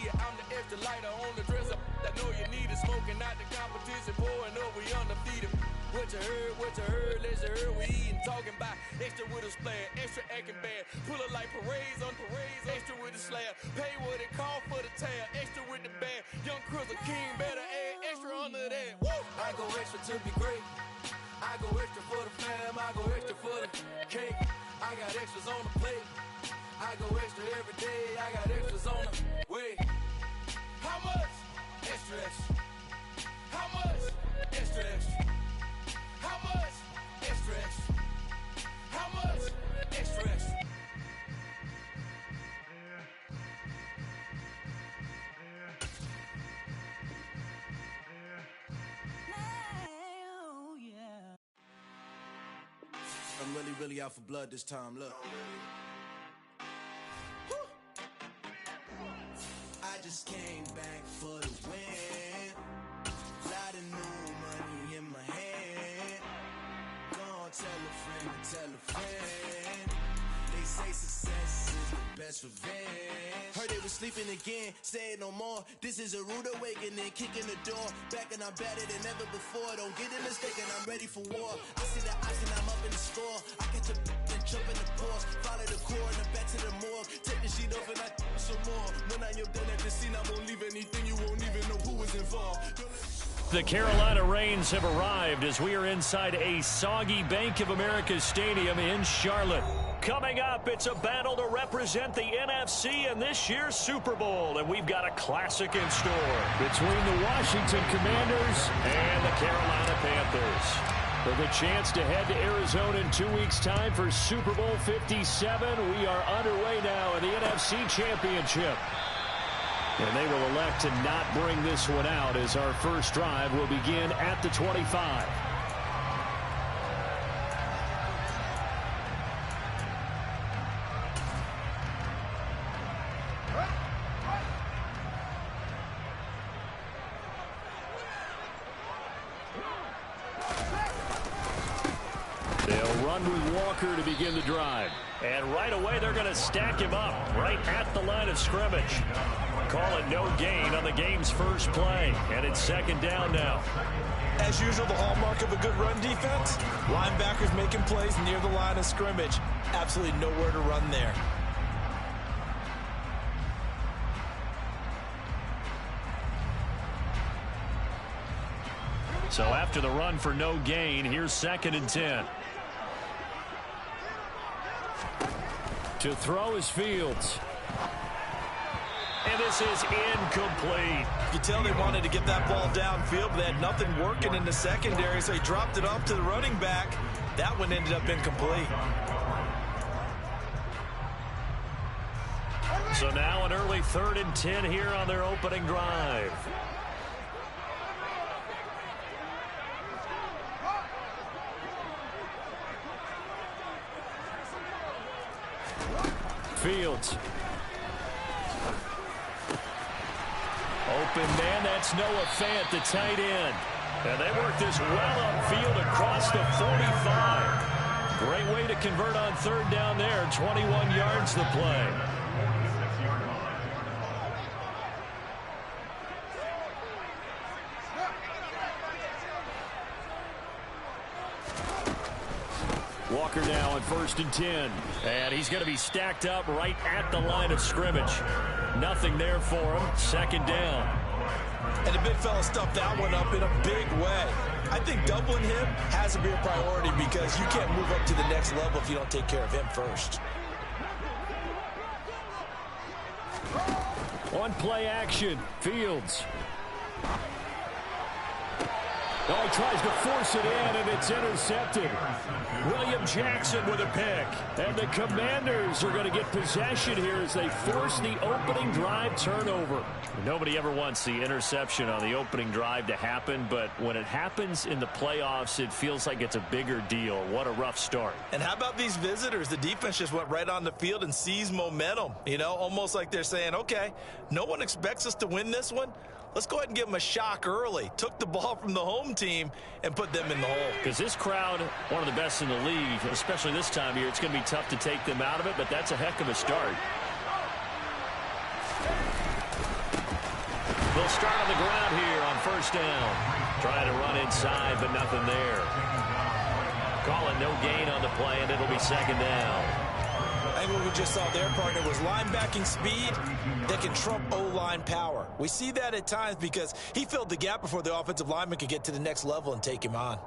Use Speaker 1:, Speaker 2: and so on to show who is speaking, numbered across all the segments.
Speaker 1: it. I'm the extra lighter on the dresser. I know you need it. Smoking out the competition, pouring up, we undefeated. What you heard, let's hear we eatin', talking about extra with a splash, extra acting bad, pull it like parades on parades, extra with the slab, pay what it call for the tab, extra with the band, young Chris a king, better add extra under that, woo! I go extra to be great, I go extra for the fam, I go extra for the cake, I got extras on the plate, I go extra every day, I got extras on the way. How much? Extra, extra. How much? Extra, extra. How much? Extra, extra. How much? Extra, extra. I'm really out for blood this time, look. I just came back for the win. Lot of new money in my hand. Gonna tell a friend to tell a friend. They say success is the best revenge. Heard they was sleeping again, say it no more. This is a rude awakening, kicking the door. Back and I'm better than ever before. Don't get it mistaken, I'm ready for war. I see the option, I'm up in the score. I catch a and jump in the pause. Follow the core and back to the morgue. Take the sheet off and I some more. When I am done at the scene, I won't leave anything. You won't even know who was involved.
Speaker 2: The Carolina Rains have arrived as we are inside a soggy Bank of America Stadium in Charlotte. Coming up, it's a battle to represent the NFC in this year's Super Bowl, and we've got a classic in store between the Washington Commanders and the Carolina Panthers. With a chance to head to Arizona in 2 weeks' time for Super Bowl 57, we are underway now in the NFC Championship. And they will elect to not bring this one out as our first drive will begin at the 25. They'll run with Walker to begin the drive. And right away, they're going to stack him up right at the line of scrimmage. Call it no gain on the game's first play. And it's second down now.
Speaker 3: As usual, the hallmark of a good run defense, linebackers making plays near the line of scrimmage. Absolutely nowhere to run there.
Speaker 2: So after the run for no gain, here's 2nd and 10. To throw is Fields. And this is incomplete.
Speaker 3: You can tell they wanted to get that ball downfield, but they had nothing working in the secondary, so he dropped it off to the running back. That one ended up incomplete.
Speaker 2: So now an early 3rd and 10 here on their opening drive. Fields. Open man, that's Noah Fant, the tight end. And they work this well upfield across the 45. Great way to convert on 3rd down there. 21 yards the play. Walker now on 1st and 10. And he's going to be stacked up right at the line of scrimmage. Nothing there for him. 2nd down.
Speaker 3: And the big fella stuffed that one up in a big way. I think doubling him has to be a priority because you can't move up to the next level if you don't take care of him first.
Speaker 2: On play action, Fields. Oh, he tries to force it in, and it's intercepted. William Jackson with a pick. And the Commanders are going to get possession here as they force the opening drive turnover. Nobody ever wants the interception on the opening drive to happen, but when it happens in the playoffs, it feels like it's a bigger deal. What a rough start.
Speaker 3: And how about these visitors? The defense just went right on the field and seized momentum. You know, almost like they're saying, okay, no one expects us to win this one. Let's go ahead and give them a shock early. Took the ball from the home team and put them in the hole.
Speaker 2: Because this crowd, one of the best in the league, especially this time of year, it's going to be tough to take them out of it, but that's a heck of a start. They'll start on the ground here on first down. Trying to run inside, but nothing there. Calling no gain on the play, and it'll be second down.
Speaker 3: I think what we just saw there, partner, was linebacking speed that can trump O-line power. We see that at times because he filled the gap before the offensive lineman could get to the next level and take him on.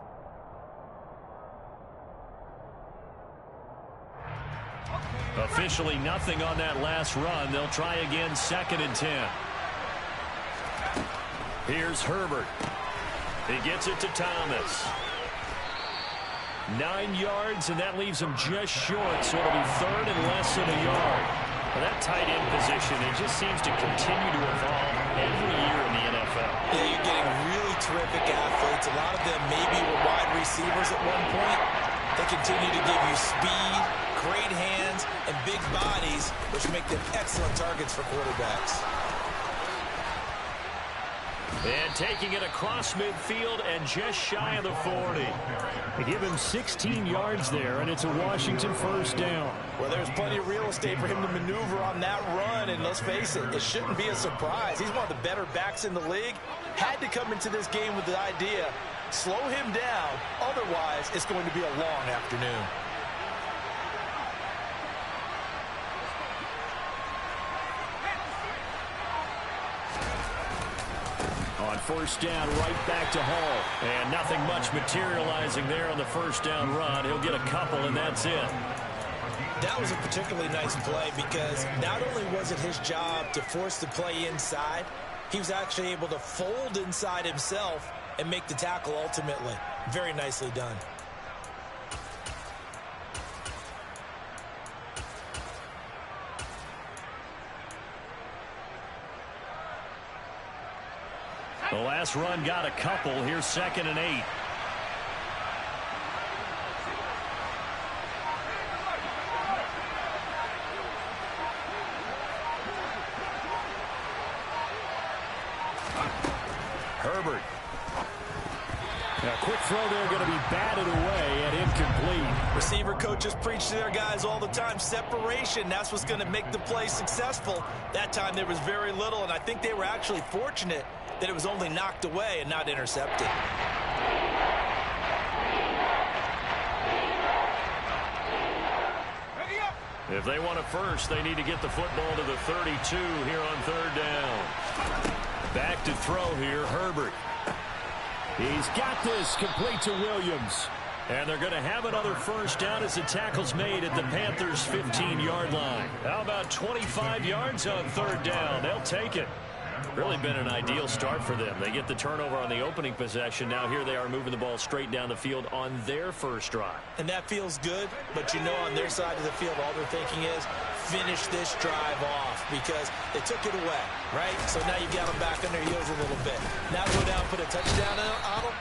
Speaker 2: Officially nothing on that last run. They'll try again, 2nd and 10. Here's Herbert. He gets it to Thomas. 9 yards, and that leaves him just short, so it'll be 3rd and less than a yard. Well, that tight end position, it just seems to continue to evolve every year in the NFL.
Speaker 3: Yeah, you're getting really terrific athletes. A lot of them maybe were wide receivers at one point. They continue to give you speed, great hands, and big bodies, which make them excellent targets for quarterbacks.
Speaker 2: And taking it across midfield and just shy of the 40. They give him 16 yards there, and it's a Washington first down.
Speaker 3: Well, there's plenty of real estate for him to maneuver on that run, and let's face it, it shouldn't be a surprise. He's one of the better backs in the league. Had to come into this game with the idea, slow him down, otherwise it's going to be a long afternoon.
Speaker 2: On first down, right back to Hall. And nothing much materializing there on the first down run. He'll get a couple, and that's it.
Speaker 3: That was a particularly nice play because not only was it his job to force the play inside, he was actually able to fold inside himself and make the tackle ultimately. Very nicely done.
Speaker 2: The last run got a couple. Here's 2nd and 8. Herbert. A quick throw there, going to be batted away and incomplete.
Speaker 3: Receiver coaches preach to their guys all the time. Separation, that's what's going to make the play successful. That time there was very little, and I think they were actually fortunate that it was only knocked away and not intercepted.
Speaker 2: If they want it first, they need to get the football to the 32 here on 3rd down. Back to throw here, Herbert. He's got this, complete to Williams. And they're going to have another first down as the tackle's made at the Panthers' 15-yard line. How about 25 yards on 3rd down? They'll take it. Really been an ideal start for them. They get the turnover on the opening possession. Now here they are moving the ball straight down the field on their first drive.
Speaker 3: And that feels good, but you know on their side of the field all they're thinking is finish this drive off because they took it away, right? So now you've got them back on their heels a little bit. Now go down, put a touchdown on them.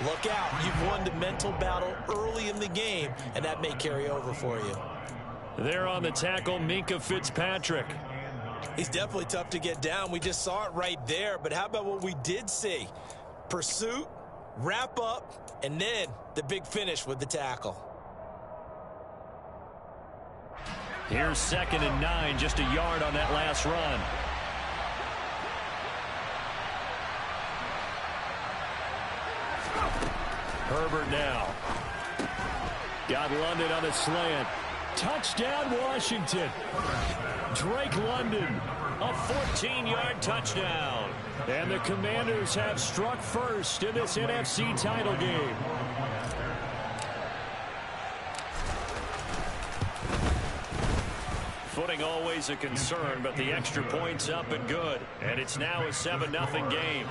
Speaker 3: Look out. You've won the mental battle early in the game, and that may carry over for you.
Speaker 2: There on the tackle, Minkah Fitzpatrick.
Speaker 3: He's definitely tough to get down. We just saw it right there. But how about what we did see? Pursuit, wrap up, and then the big finish with the tackle.
Speaker 2: Here's 2nd and 9, just a yard on that last run. Herbert now. Got London on the slant. Touchdown, Washington. Drake London, a 14-yard touchdown. And the Commanders have struck first in this NFC title game. Footing always a concern, but the extra point's up and good. And it's now a 7-0 game.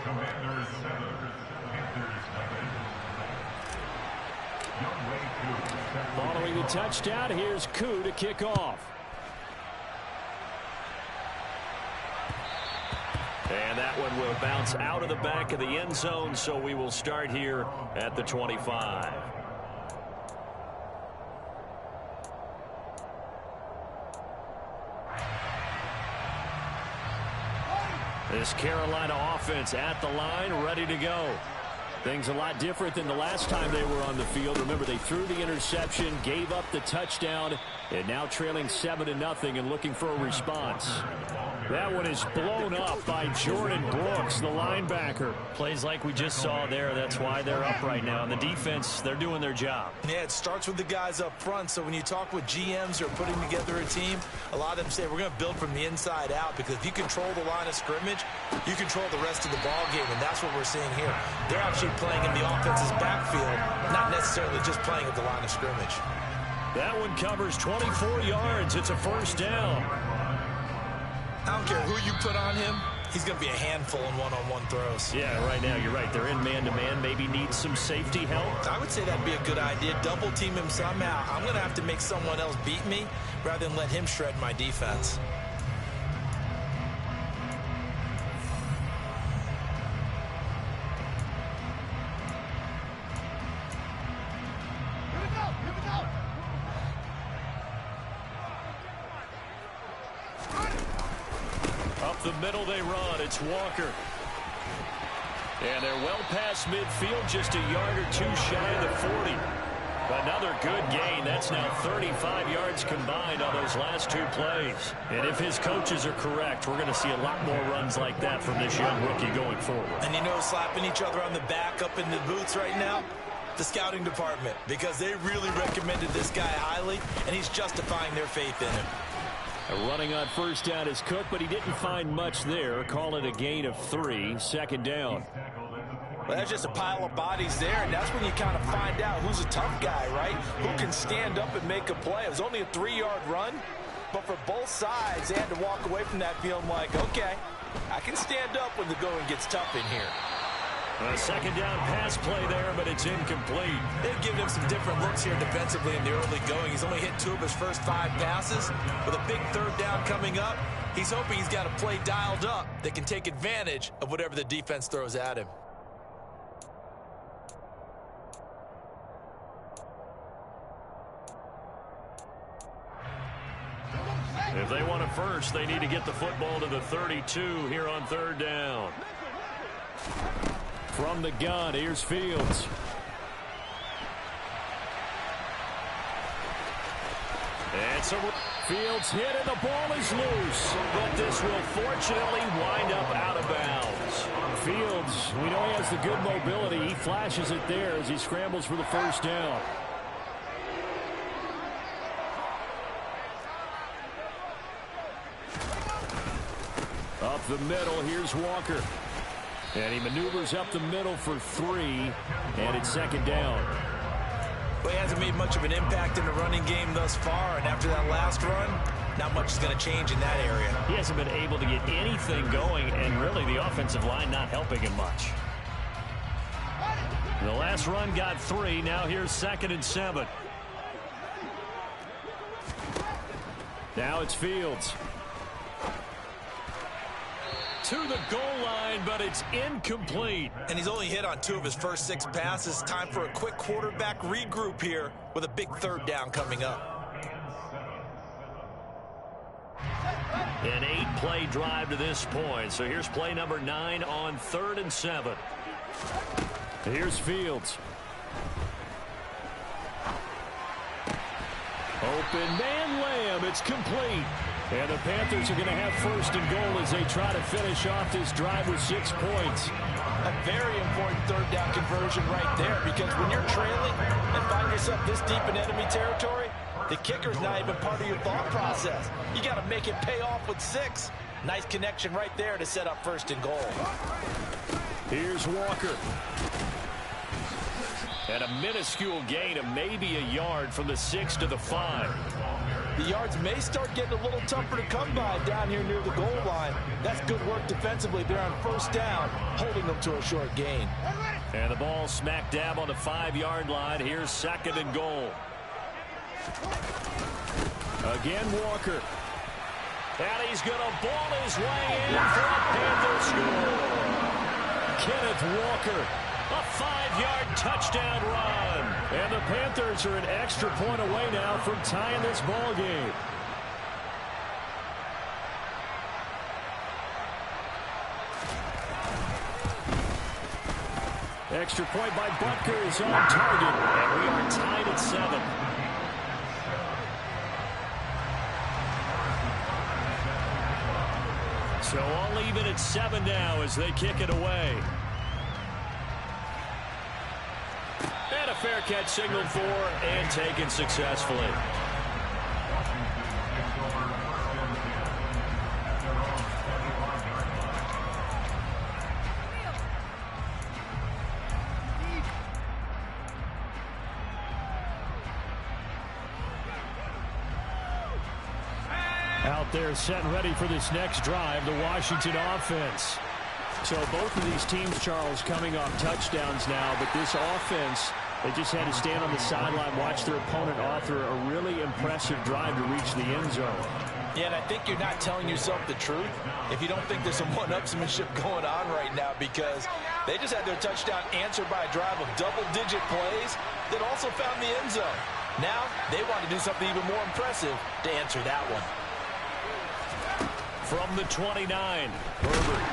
Speaker 2: Following the touchdown, here's Koo to kick off. And that one will bounce out of the back of the end zone, so we will start here at the 25. This Carolina offense at the line, ready to go. Things a lot different than the last time they were on the field. Remember, they threw the interception, gave up the touchdown, and now trailing 7-0 and looking for a response. That one is blown up by Jordan Brooks, the linebacker.
Speaker 4: Plays like we just saw there. That's why they're up right now. And the defense, they're doing their job.
Speaker 3: Yeah, it starts with the guys up front. So when you talk with GMs who are putting together a team, a lot of them say we're going to build from the inside out, because if you control the line of scrimmage, you control the rest of the ball game, and that's what we're seeing here. They're actually playing in the offense's backfield, not necessarily just playing at the line of scrimmage.
Speaker 2: That one covers 24 yards. It's a first down.
Speaker 3: I don't care who you put on him. He's going to be a handful in one-on-one throws.
Speaker 2: Yeah, right now you're right. They're in man-to-man. Maybe need some safety help.
Speaker 3: I would say that'd be a good idea. Double team him somehow. I'm going to have to make someone else beat me rather than let him shred my defense.
Speaker 2: The middle they run. It's Walker. And they're well past midfield, just a yard or two shy of the 40. Another good gain. That's now 35 yards combined on those last two plays. And if his coaches are correct, we're going to see a lot more runs like that from this young rookie going forward.
Speaker 3: And you know, slapping each other on the back up in the boots right now? The scouting department, because they really recommended this guy highly, and he's justifying their faith in him.
Speaker 2: Running on first down is Cook, but he didn't find much there. Call it a gain of 3, second down.
Speaker 3: Well, that's just a pile of bodies there, and that's when you kind of find out who's a tough guy, right? Who can stand up and make a play. It was only a 3-yard run, but for both sides, they had to walk away from that feeling like, okay, I can stand up when the going gets tough in here.
Speaker 2: A second down pass play there, but it's incomplete.
Speaker 3: They've given him some different looks here defensively in the early going. He's only hit 2 of his first 5 passes. With a big third down coming up, he's hoping he's got a play dialed up that can take advantage of whatever the defense throws at him.
Speaker 2: If they want it first, they need to get the football to the 32 here on third down. From the gun, here's Fields. And so Fields hit and the ball is loose. But this will fortunately wind up out of bounds. Fields, we know he has the good mobility. He flashes it there as he scrambles for the first down. Up the middle, here's Walker. And he maneuvers up the middle for 3, and it's second down.
Speaker 3: Well, he hasn't made much of an impact in the running game thus far, and after that last run, not much is going to change in that area.
Speaker 2: He hasn't been able to get anything going, and really the offensive line not helping him much. The last run got 3. Now here's 2nd and 7. Now it's Fields. To the goal line, but it's incomplete.
Speaker 3: And he's only hit on 2 of his first 6 passes. Time for a quick quarterback regroup here with a big third down coming up.
Speaker 2: An 8-play drive to this point. So here's play number 9 on 3rd and 7. Here's Fields. Open man Lamb. It's complete. And the Panthers are going to have 1st and goal as they try to finish off this drive with 6 points.
Speaker 3: A very important third down conversion right there, because when you're trailing and find yourself this deep in enemy territory, the kicker's not even part of your thought process. You got to make it pay off with 6. Nice connection right there to set up 1st and goal.
Speaker 2: Here's Walker. And a minuscule gain of maybe a yard from the 6 to the 5.
Speaker 3: The yards may start getting a little tougher to come by down here near the goal line. That's good work defensively there on 1st down, holding them to a short gain.
Speaker 2: And the ball smack dab on the 5-yard line. Here's 2nd and goal. Again, Walker. And he's going to ball his way in for a Panther score. Kenneth Walker. A 5-yard touchdown run. And the Panthers are an extra point away now from tying this ball game. Extra point by Butker is on target. And we are tied at 7. So all even at 7 now as they kick it away. And a fair catch signaled for and taken successfully. Out there set and ready for this next drive, the Washington offense. So both of these teams, Charles, coming off touchdowns now, but this offense, they just had to stand on the sideline, watch their opponent author a really impressive drive to reach the end zone.
Speaker 3: Yeah, and I think you're not telling yourself the truth if you don't think there's some one-upsmanship going on right now, because they just had their touchdown answered by a drive of double-digit plays that also found the end zone. Now they want to do something even more impressive to answer that one.
Speaker 2: From the 29, Herbert.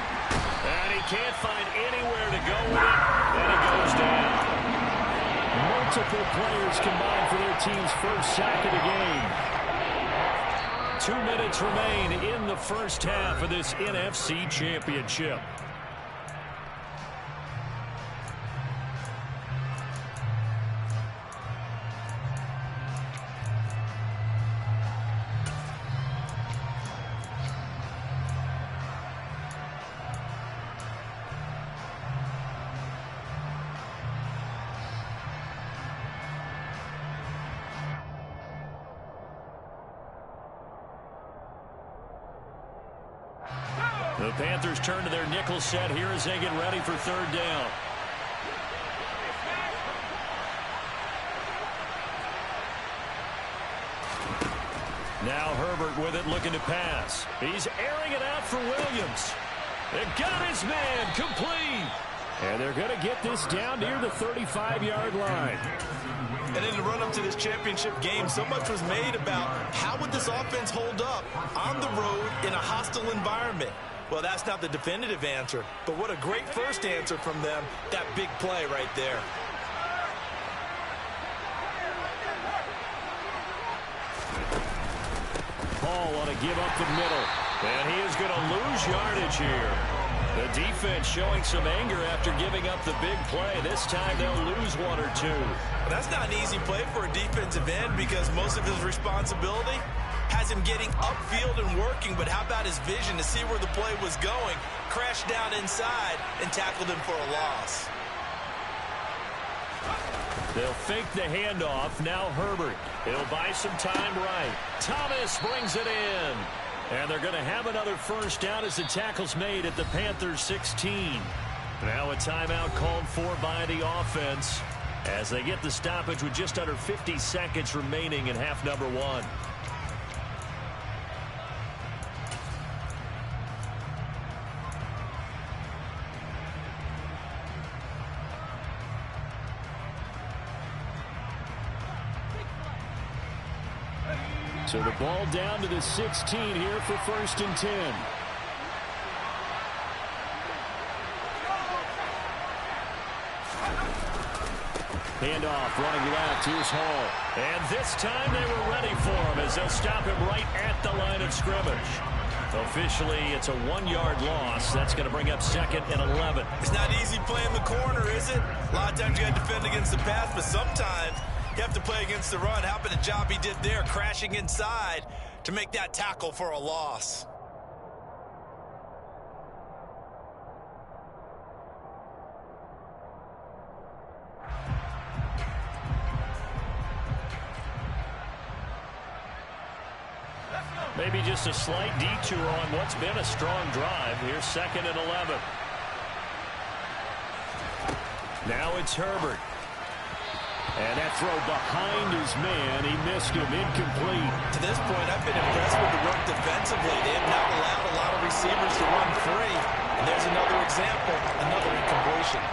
Speaker 2: And he can't find anywhere to go with it, and he goes down. Multiple players combined for their team's first sack of the game. 2 minutes remain in the first half of this NFC Championship. The Panthers turn to their nickel set here as they get ready for third down. Now Herbert with it, looking to pass. He's airing it out for Williams. It got his man complete. And they're going to get this down near the 35-yard line.
Speaker 3: And in the run-up to this championship game, so much was made about how would this offense hold up on the road in a hostile environment. Well, that's not the definitive answer, but what a great first answer from them, that big play right there.
Speaker 2: Paul want to give up the middle, and he is going to lose yardage here. The defense showing some anger after giving up the big play. This time they'll lose one or two.
Speaker 3: Well, that's not an easy play for a defensive end because most of his responsibility has him getting upfield and working, but how about his vision to see where the play was going, crashed down inside, and tackled him for a loss.
Speaker 2: They'll fake the handoff. Now Herbert. He'll buy some time right. Thomas brings it in. And they're going to have another first down as the tackle's made at the Panthers 16. Now a timeout called for by the offense as they get the stoppage with just under 50 seconds remaining in half number one. So the ball down to the 16 here for 1st and 10. Handoff, running left, here's Hall. And this time they were ready for him as they'll stop him right at the line of scrimmage. Officially, it's a 1-yard loss. That's going to bring up 2nd and 11.
Speaker 3: It's not easy playing the corner, is it? A lot of times you got to defend against the pass, but sometimes you have to play against the run. How about the job he did there, crashing inside to make that tackle for a loss?
Speaker 2: Maybe just a slight detour on what's been a strong drive. Here's 2nd and 11. Now it's Herbert. And that throw behind his man. He missed him, incomplete.
Speaker 3: To this point, I've been impressed with the work defensively. They have not allowed a lot of receivers to run free. And there's another example, another incompletion.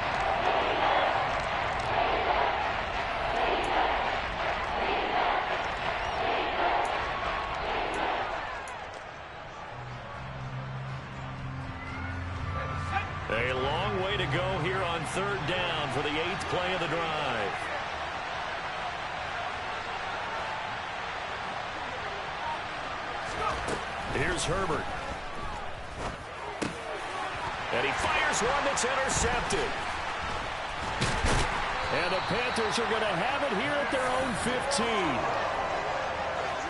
Speaker 2: A long way to go here on 3rd down for the 8th play of the drive. Here's Herbert. And he fires one that's intercepted. And the Panthers are going to have it here at their own 15.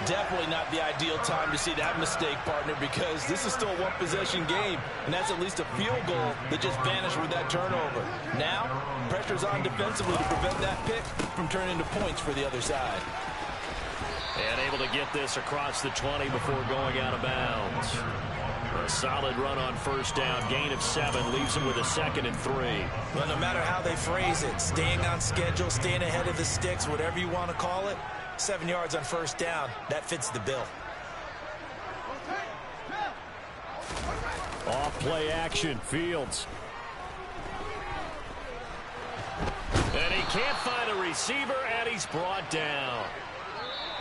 Speaker 3: Definitely not the ideal time to see that mistake, partner, because this is still a one-possession game, and that's at least a field goal that just vanished with that turnover. Now, pressure's on defensively to prevent that pick from turning into points for the other side.
Speaker 2: And able to get this across the 20 before going out of bounds. A solid run on first down. Gain of 7 leaves him with a 2nd and 3.
Speaker 3: Well, no matter how they phrase it, staying on schedule, staying ahead of the sticks, whatever you want to call it, 7 yards on first down, that fits the bill.
Speaker 2: Off play action, Fields. And he can't find a receiver, and he's brought down.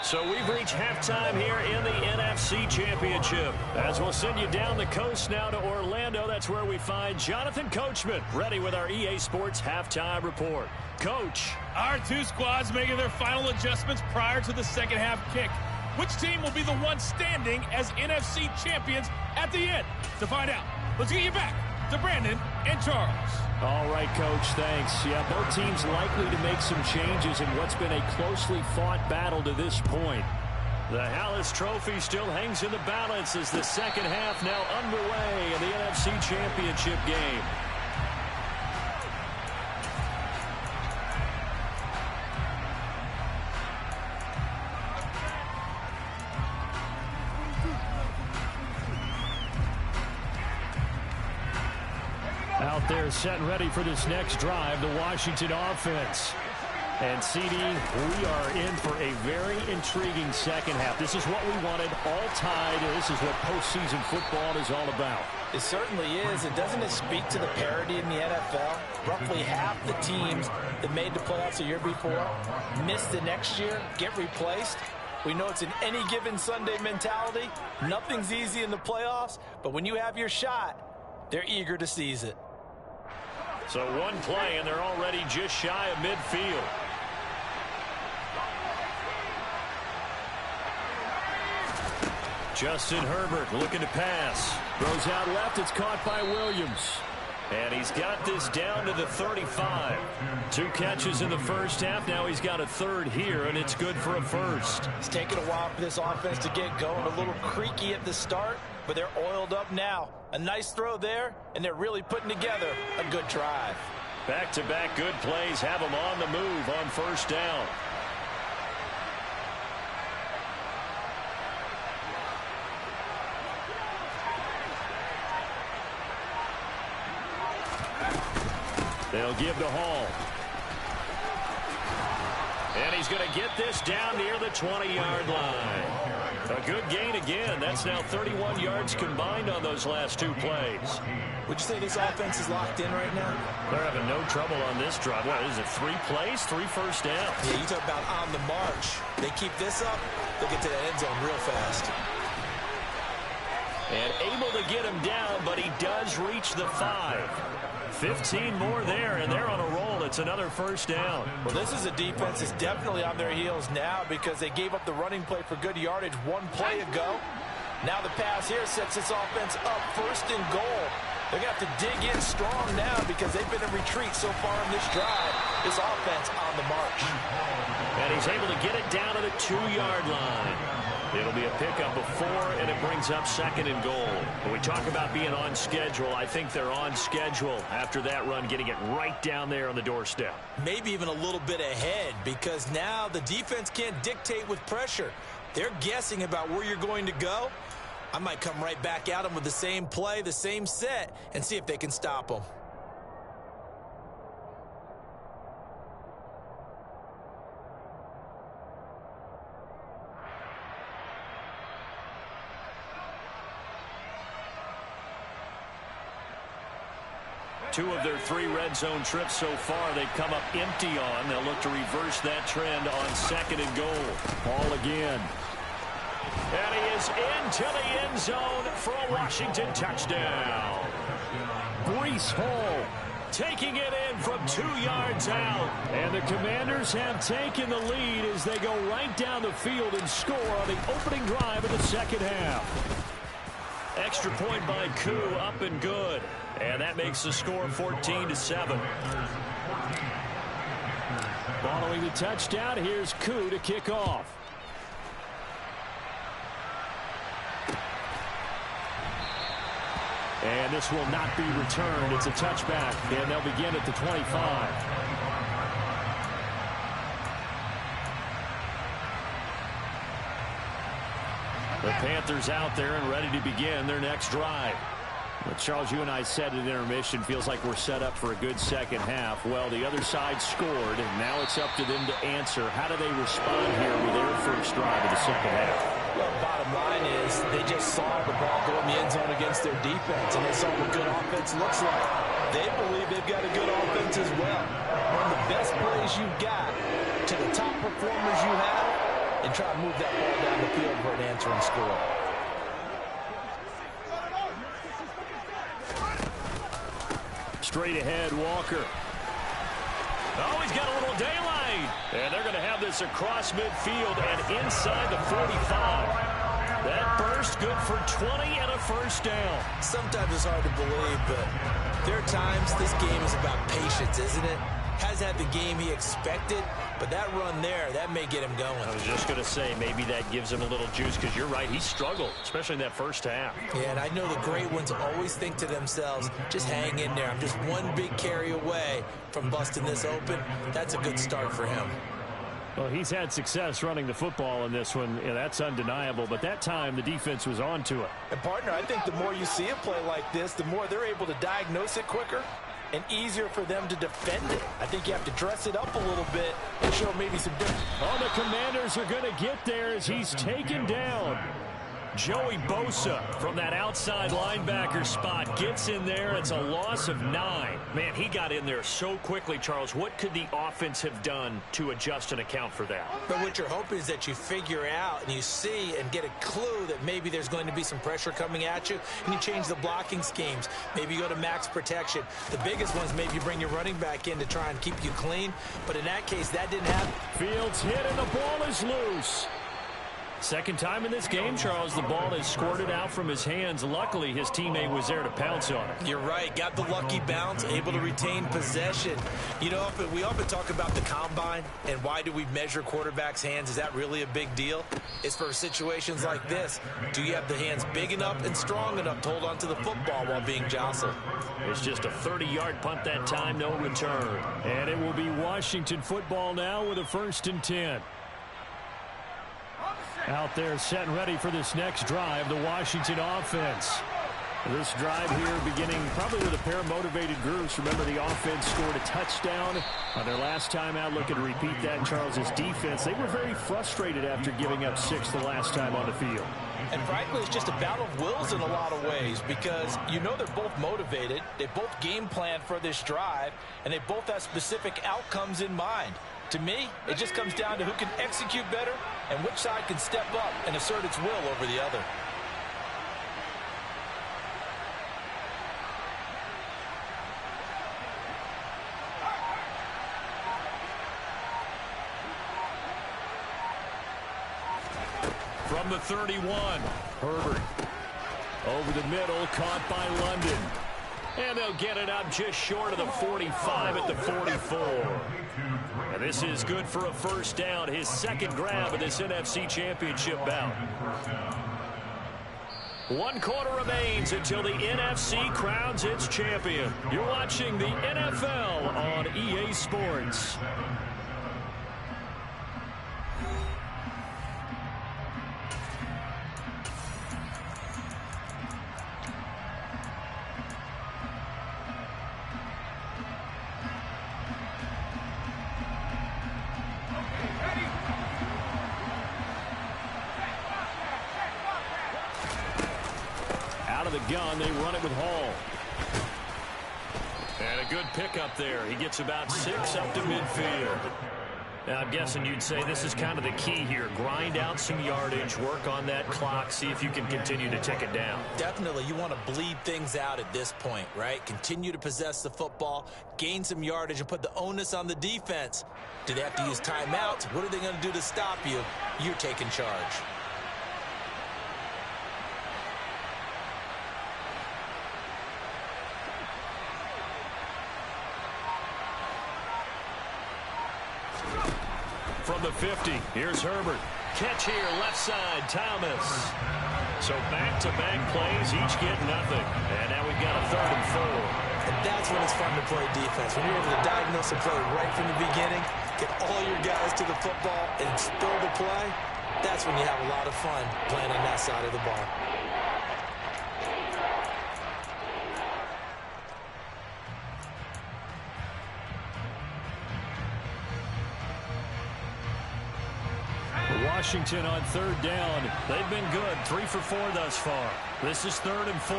Speaker 2: So we've reached halftime here in the NFC Championship. As we'll send you down the coast now to Orlando, that's where we find Jonathan Coachman, ready with our EA Sports Halftime Report. Coach.
Speaker 5: Our two squads making their final adjustments prior to the second half kick. Which team will be the one standing as NFC champions at the end? To find out, let's get you back to Brandon and Charles.
Speaker 2: All right, Coach, thanks. Yeah, both teams likely to make some changes in what's been a closely fought battle to this point. The Hallis Trophy still hangs in the balance as the second half now underway in the NFC Championship game. Out there set and ready for this next drive, the Washington offense. And CD, we are in for a very intriguing second half. This is what we wanted, all tied. This is what postseason football is all about.
Speaker 3: It certainly is. And doesn't it speak to the parity in the NFL? Roughly half the teams that made the playoffs a year before miss the next year, get replaced. We know it's an any given Sunday mentality. Nothing's easy in the playoffs, but when you have your shot, they're eager to seize it.
Speaker 2: So one play, and they're already just shy of midfield. Justin Herbert looking to pass. Throws out left. It's caught by Williams. And he's got this down to the 35. 2 catches in the first half. Now he's got a third here, and it's good for a first.
Speaker 3: It's taken a while for this offense to get going. A little creaky at the start, but they're oiled up now. A nice throw there, and they're really putting together a good drive.
Speaker 2: Back-to-back good plays have them on the move on first down. They'll give to Hall. And he's going to get this down near the 20-yard line. A good gain again. That's now 31 yards combined on those last 2 plays.
Speaker 3: Would you say this offense is locked in right now?
Speaker 2: They're having no trouble on this drive. What is it, 3 plays, 3 first downs?
Speaker 3: Yeah, you talk about on the march. They keep this up, they'll get to the end zone real fast.
Speaker 2: And able to get him down, but he does reach the 5. 15 more there, and they're on a roll. It's another first down.
Speaker 3: Well, this is a defense that's definitely on their heels now because they gave up the running play for good yardage 1 play ago. Now the pass here sets this offense up 1st and goal. They're going to have to dig in strong now because they've been in retreat so far in this drive. This offense on the march.
Speaker 2: And he's able to get it down to the 2-yard line. It'll be a pickup of 4, and it brings up 2nd and goal. When we talk about being on schedule, I think they're on schedule after that run, getting it right down there on the doorstep.
Speaker 3: Maybe even a little bit ahead because now the defense can't dictate with pressure. They're guessing about where you're going to go. I might come right back at them with the same play, the same set, and see if they can stop them.
Speaker 2: Two of their 3 red zone trips so far they've come up empty on. They'll look to reverse that trend on 2nd and goal. Ball again. And he is into the end zone for a Washington touchdown. Breece Hall taking it in from 2 yards out. And the Commanders have taken the lead as they go right down the field and score on the opening drive of the second half. extra point by Koo, up and good. And that makes the score 14-7.
Speaker 4: Following the touchdown, here's Koo to kick off. And this will not be returned. It's a touchback, and they'll begin at the 25. The Panthers out there and ready to begin their next drive. But Charles, you and I said at intermission, feels like we're set up for a good second half. Well, the other side scored, and now it's up to them to answer. How do they respond here with their first drive of the second half?
Speaker 3: Well, bottom line is they just saw the ball go in the end zone against their defense, and they saw what good offense looks like. They believe they've got a good offense as well. One of the best plays you've got to the top performers you have, and try to move that ball down the field for an answering score.
Speaker 2: Straight ahead, Walker. Oh, he's got a little daylight. And they're going to have this across midfield and inside the 45. That burst good for 20 and a first down.
Speaker 3: Sometimes it's hard to believe, but there are times this game is about patience, isn't it? Hasn't had the game he expected, but that run there, that may get him going.
Speaker 2: I was just going to say, maybe that gives him a little juice, because you're right, he struggled, especially in that first half.
Speaker 3: Yeah, and I know the great ones always think to themselves, just hang in there. I'm just one big carry away from busting this open. That's a good start for him.
Speaker 2: Well, he's had success running the football in this one. Yeah, that's undeniable, but that time the defense was on to it.
Speaker 3: And, partner, I think the more you see a play like this, the more they're able to diagnose it quicker and easier for them to defend it. I think you have to dress it up a little bit and show maybe some different.
Speaker 2: Oh, the Commanders are going to get there as he's taken down. Joey Bosa from that outside linebacker spot gets in there. It's a loss of 9. Man, he got in there so quickly, Charles. What could the offense have done to adjust and account for that?
Speaker 3: But what you're hoping is that you figure out and you see and get a clue that maybe there's going to be some pressure coming at you, and you change the blocking schemes. Maybe you go to max protection. The biggest ones, maybe you bring your running back in to try and keep you clean. But in that case, that didn't happen.
Speaker 2: Fields hit and the ball is loose. Second time in this game, Charles, the ball is squirted out from his hands. Luckily, his teammate was there to pounce on it.
Speaker 3: You're right. Got the lucky bounce, able to retain possession. You know, we often talk about the combine and why do we measure quarterbacks' hands. Is that really a big deal? It's for situations like this. Do you have the hands big enough and strong enough to hold onto the football while being jostled?
Speaker 2: It's just a 30-yard punt that time, no return. And it will be Washington football now with a 1st and 10. Out there set and ready for this next drive, the Washington offense. This drive here beginning probably with a pair of motivated groups. Remember, the offense scored a touchdown on their last time out. Looking to repeat that. Charles's defense, they were very frustrated after giving up 6 the last time on the field.
Speaker 3: And frankly, it's just a battle of wills in a lot of ways, because you know they're both motivated. They both game plan for this drive, and they both have specific outcomes in mind. To me, it just comes down to who can execute better and which side can step up and assert its will over the other.
Speaker 2: From the 31, Herbert. Over the middle, caught by London. And they'll get it up just short of the 45 at the 44. And this is good for a 1st down, his 2nd grab of this NFC Championship bout. 1 quarter remains until the NFC crowns its champion. You're watching the NFL on EA Sports. Gun, they run it with Hall. And a good pickup there. He gets about 6 up to midfield. Now, I'm guessing you'd say this is kind of the key here. Grind out some yardage, work on that clock, see if you can continue to tick it down.
Speaker 3: Definitely. You want to bleed things out at this point, right? Continue to possess the football, gain some yardage, and put the onus on the defense. Do they have to use timeouts? What are they going to do to stop you? You're taking charge.
Speaker 2: from the 50. Here's Herbert. Catch here, left side, Thomas. So back-to-back plays, each get nothing. And now we've got a 3rd and 4.
Speaker 3: And that's when it's fun to play defense. When you're able to diagnose a play right from the beginning, get all your guys to the football, and spill the play, that's when you have a lot of fun playing on that side of the ball.
Speaker 2: Washington on 3rd down. They've been good. 3 for 4 thus far. This is 3rd and 4.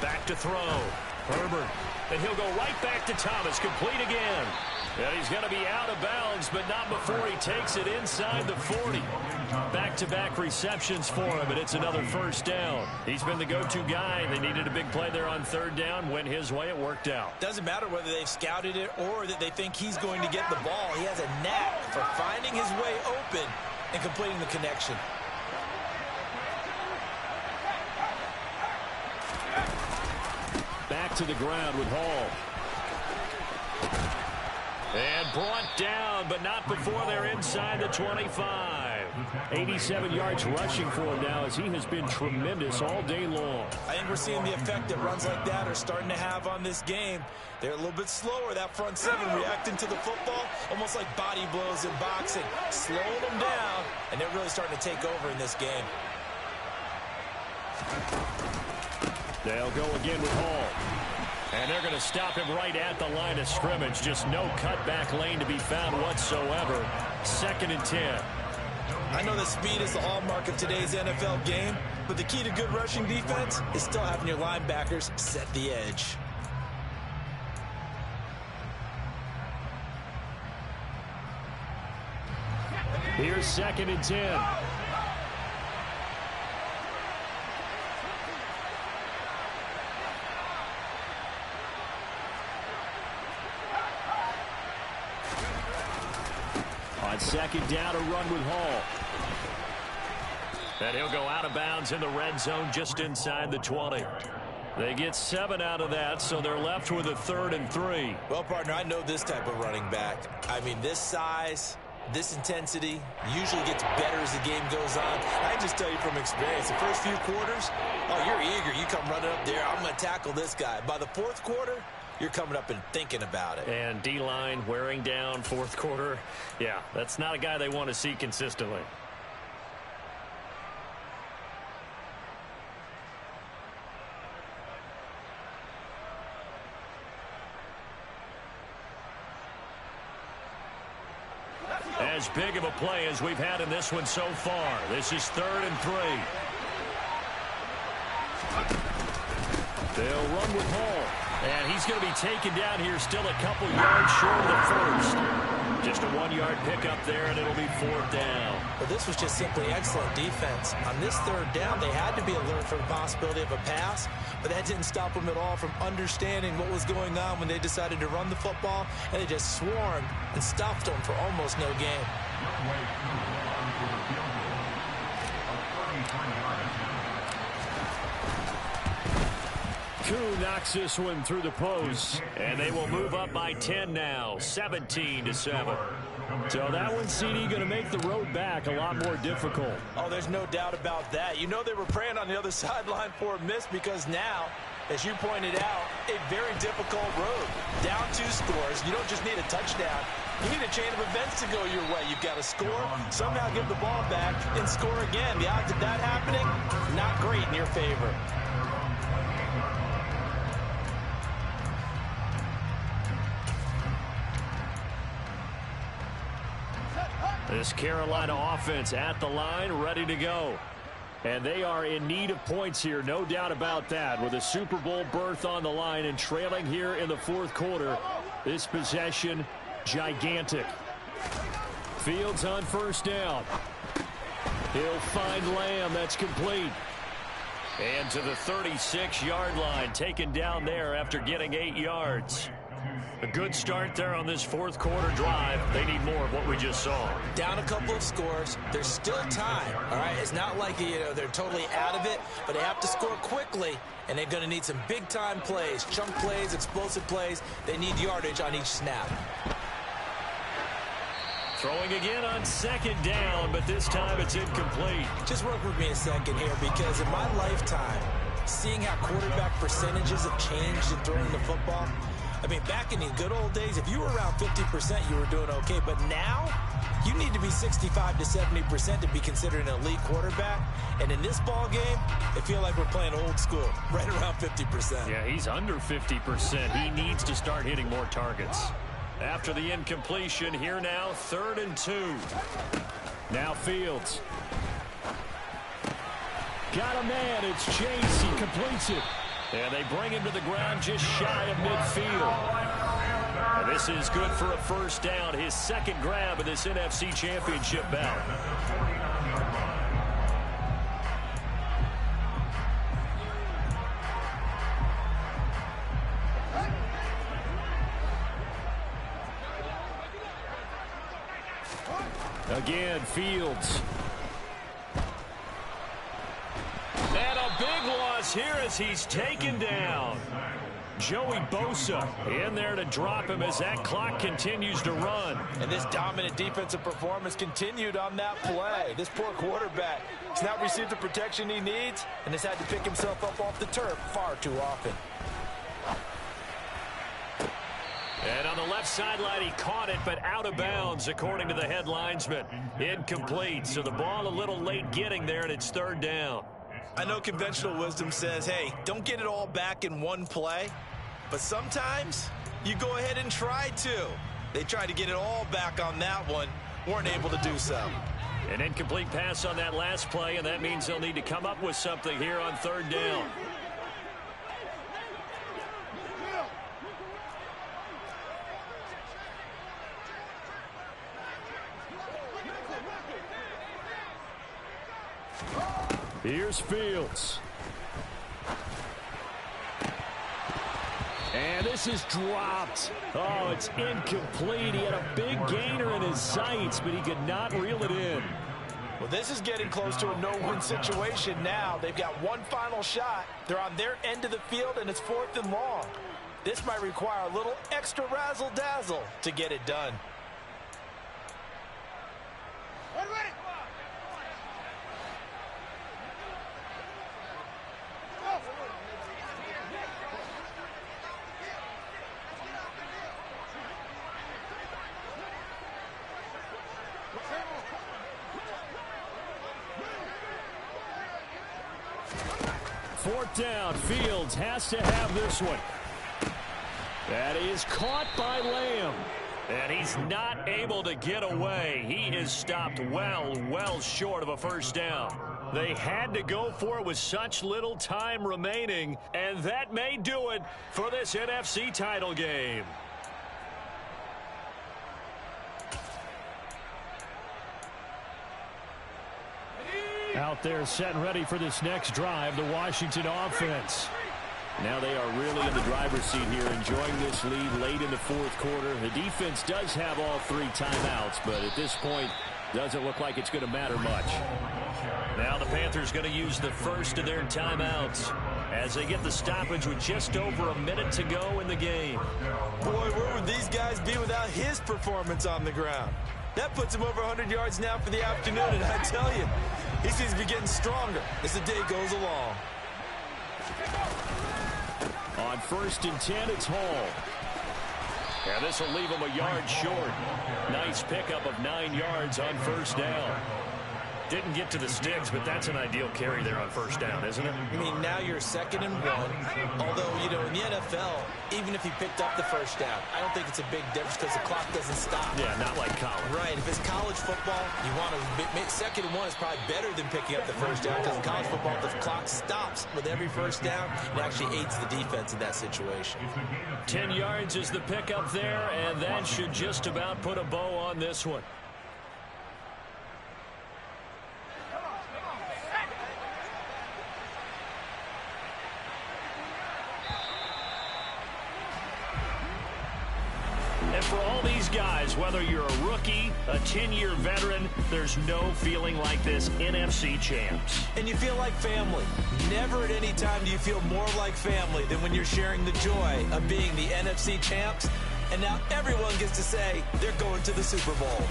Speaker 2: Back to throw. Herbert. And he'll go right back to Thomas. Complete again. And he's going to be out of bounds, but not before he takes it inside the 40. Back-to-back receptions for him, and it's another 1st down. He's been the go-to guy. They needed a big play there on 3rd down. Went his way. It worked out.
Speaker 3: Doesn't matter whether they've scouted it or that they think he's going to get the ball. He has a knack for finding his way open and completing the connection.
Speaker 2: Back to the ground with Hall. And brought down, but not before they're inside the 25. 87 yards rushing for him now as he has been tremendous all day long.
Speaker 3: I think we're seeing the effect that runs like that are starting to have on this game. They're a little bit slower, that front 7 reacting to the football, almost like body blows in boxing, slowing them down, and they're really starting to take over in this game.
Speaker 2: They'll go again with Hall. And they're going to stop him right at the line of scrimmage. Just no cutback lane to be found whatsoever. 2nd and 10.
Speaker 3: I know that speed is the hallmark of today's NFL game, but the key to good rushing defense is still having your linebackers set the edge.
Speaker 2: Here's 2nd and 10. On 2nd down, a run with Hall. And he'll go out of bounds in the red zone just inside the 20. They get 7 out of that, so they're left with a 3rd and 3.
Speaker 3: Well, partner, I know this type of running back. I mean, this size, this intensity usually gets better as the game goes on. I can just tell you from experience, the first few quarters, oh, you're eager. You come running up there, I'm going to tackle this guy. By the 4th quarter, you're coming up and thinking about it.
Speaker 2: And D-line wearing down 4th quarter. Yeah, that's not a guy they want to see consistently. As big of a play as we've had in this one so far. This is 3rd and 3. They'll run with Hall. And he's going to be taken down here still a couple yards short of the 1st. Just a 1-yard pickup there, and it'll be 4th down.
Speaker 3: Well, this was just simply excellent defense. On this 3rd down, they had to be alert for the possibility of a pass, but that didn't stop them at all from understanding what was going on when they decided to run the football, and they just swarmed and stuffed them for almost no gain.
Speaker 2: Koo knocks this one through the post, and they will move up by 10 now, 17-7. So that one, CD, going to make the road back a lot more difficult.
Speaker 3: Oh, there's no doubt about that. You know they were praying on the other sideline for a miss because now, as you pointed out, a very difficult road. Down 2 scores. You don't just need a touchdown. You need a chain of events to go your way. You've got to score, somehow give the ball back, and score again. The odds of that happening, not great in your favor.
Speaker 2: This Carolina offense at the line, ready to go. And they are in need of points here, no doubt about that. With a Super Bowl berth on the line and trailing here in the 4th quarter, this possession, gigantic. Fields on 1st down. He'll find Lamb. That's complete. And to the 36-yard line, taken down there after getting 8 yards. A good start there on this 4th quarter drive. They need more of what we just saw.
Speaker 3: Down a couple of scores. There's still time, all right? It's not like, they're totally out of it, but they have to score quickly, and they're going to need some big-time plays, chunk plays, explosive plays. They need yardage on each snap.
Speaker 2: Throwing again on second down, but this time it's incomplete.
Speaker 3: Just work with me a second here, because in my lifetime, seeing how quarterback percentages have changed in throwing the football, I mean, back in the good old days, if you were around 50%, you were doing okay. But now, you need to be 65 to 70% to be considered an elite quarterback. And in this ball game, I feel like we're playing old school, right around 50%.
Speaker 2: Yeah, he's under 50%. He needs to start hitting more targets. After the incompletion, here now, 3rd and 2. Now Fields. Got a man. It's Chase. He completes it. And they bring him to the ground just shy of midfield. And this is good for a first down. His second grab of this NFC Championship bout. Again, Fields. And a big loss here as he's taken down. Joey Bosa in there to drop him as that clock continues to run.
Speaker 3: And this dominant defensive performance continued on that play. This poor quarterback has not received the protection he needs and has had to pick himself up off the turf far too often.
Speaker 2: And on the left sideline, he caught it, but out of bounds, according to the head linesman. Incomplete, so the ball a little late getting there, and it's 3rd down.
Speaker 3: I know conventional wisdom says, hey, don't get it all back in one play. But sometimes you go ahead and try to. They tried to get it all back on that one, weren't able to do so.
Speaker 2: An incomplete pass on that last play, and that means they'll need to come up with something here on 3rd down. Here's Fields. And this is dropped. Oh, it's incomplete. He had a big gainer in his sights, but he could not reel it in.
Speaker 3: Well, this is getting close to a no-win situation now. They've got one final shot. They're on their end of the field, and it's 4th and long. This might require a little extra razzle-dazzle to get it done.
Speaker 2: Fourth down. Fields has to have this one. That is caught by Lamb. And he's not able to get away. He is stopped well short of a first down. They had to go for it with such little time remaining, and that may do it for this NFC title game. Out there set and ready for this next drive, the Washington offense. Now they are really in the driver's seat here, enjoying this lead late in the 4th quarter. The defense does have all 3 timeouts, but at this point, doesn't look like it's going to matter much. Now the Panthers going to use the first of their timeouts as they get the stoppage with just over a minute to go in the game.
Speaker 3: Boy, where would these guys be without his performance on the ground? That puts him over 100 yards now for the afternoon, and I tell you, he seems to be getting stronger as the day goes along.
Speaker 2: On 1st and 10, it's Hall. And this will leave him a yard short. Nice pickup of 9 yards on 1st down. Didn't get to the sticks, but that's an ideal carry there on 1st down, isn't it?
Speaker 3: I mean, now you're 2nd and 1. Although, you know, in the NFL, even if he picked up the 1st down, I don't think it's a big difference because the clock doesn't stop.
Speaker 2: Yeah, not like college.
Speaker 3: Right. If it's college football, you want to 2nd and 1 is probably better than picking up the 1st down because in college football, the clock stops with every 1st down. It actually aids the defense in that situation.
Speaker 2: 10 yards is the pickup there, and that should just about put a bow on this one. And for all these guys, whether you're a rookie, a 10-year veteran, there's no feeling like this NFC champs.
Speaker 3: And you feel like family. Never at any time do you feel more like family than when you're sharing the joy of being the NFC champs And now everyone gets to say they're going to the Super Bowl.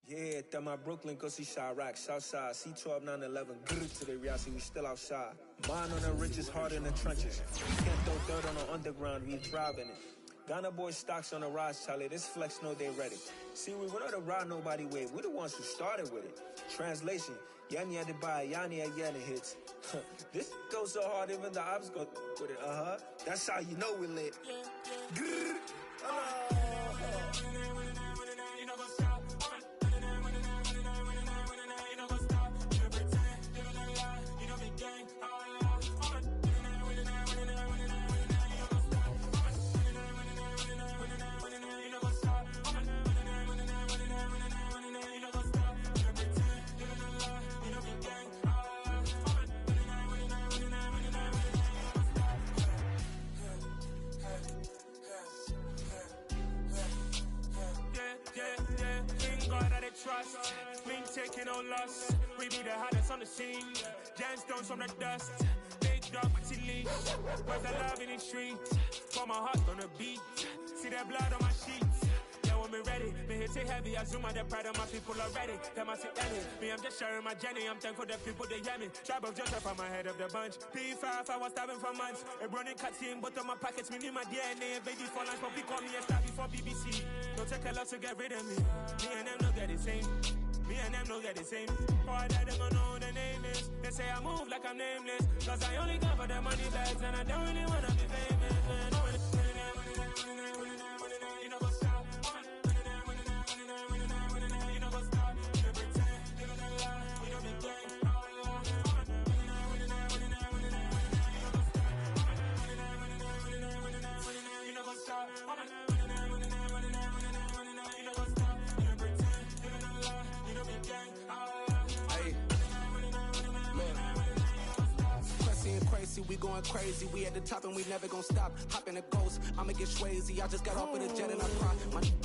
Speaker 6: Yeah, that my Brooklyn, go see Chirac, Southside, C12, 911, good to the reality, we still outside. Mine on the richest, heart in the trenches. Can't throw dirt on the underground, we driving it. Ghana boys stocks on the rise, Charlie, this flex know they ready. See, we went on the ride nobody wave, we the ones who started with it. Translation, Yanni had to buy, Yanni had Yanni hits. This goes so hard, even the ops go with it, That's how you know we lit. Grrr.
Speaker 7: Trust, we ain't taking no loss. We be the hottest on the scene. Gemstones from the dust. Big dog, pretty leash. Where's the love in the streets? For my heart on the beat. See that blood on my sheets. Yeah, when we ready, me hit it heavy. I zoom out the pride of my people already. Them I see any. Me, I'm just sharing my journey. I'm thankful that people they hear me. Tribe of Joseph on my head of the bunch. P5, I was starving for months. A running cut in, but on my pockets, me need my DNA. Baby for lunch, but call me a star before BBC. Don't take a lot to get rid of me. Me and them don't get the same. Me and them don't get the same. For that, they gon' know the name is. They say I move like I'm nameless. Cause I only come for the money bags. And I don't really wanna be famous. You know what's up? You know what's up? You pretend, you don't lie. You don't be gang. You know what's up?
Speaker 8: We going crazy, we at the top and we never gonna stop. Hop in a ghost, I'ma get swayzy. I just got off with a jet and I cry.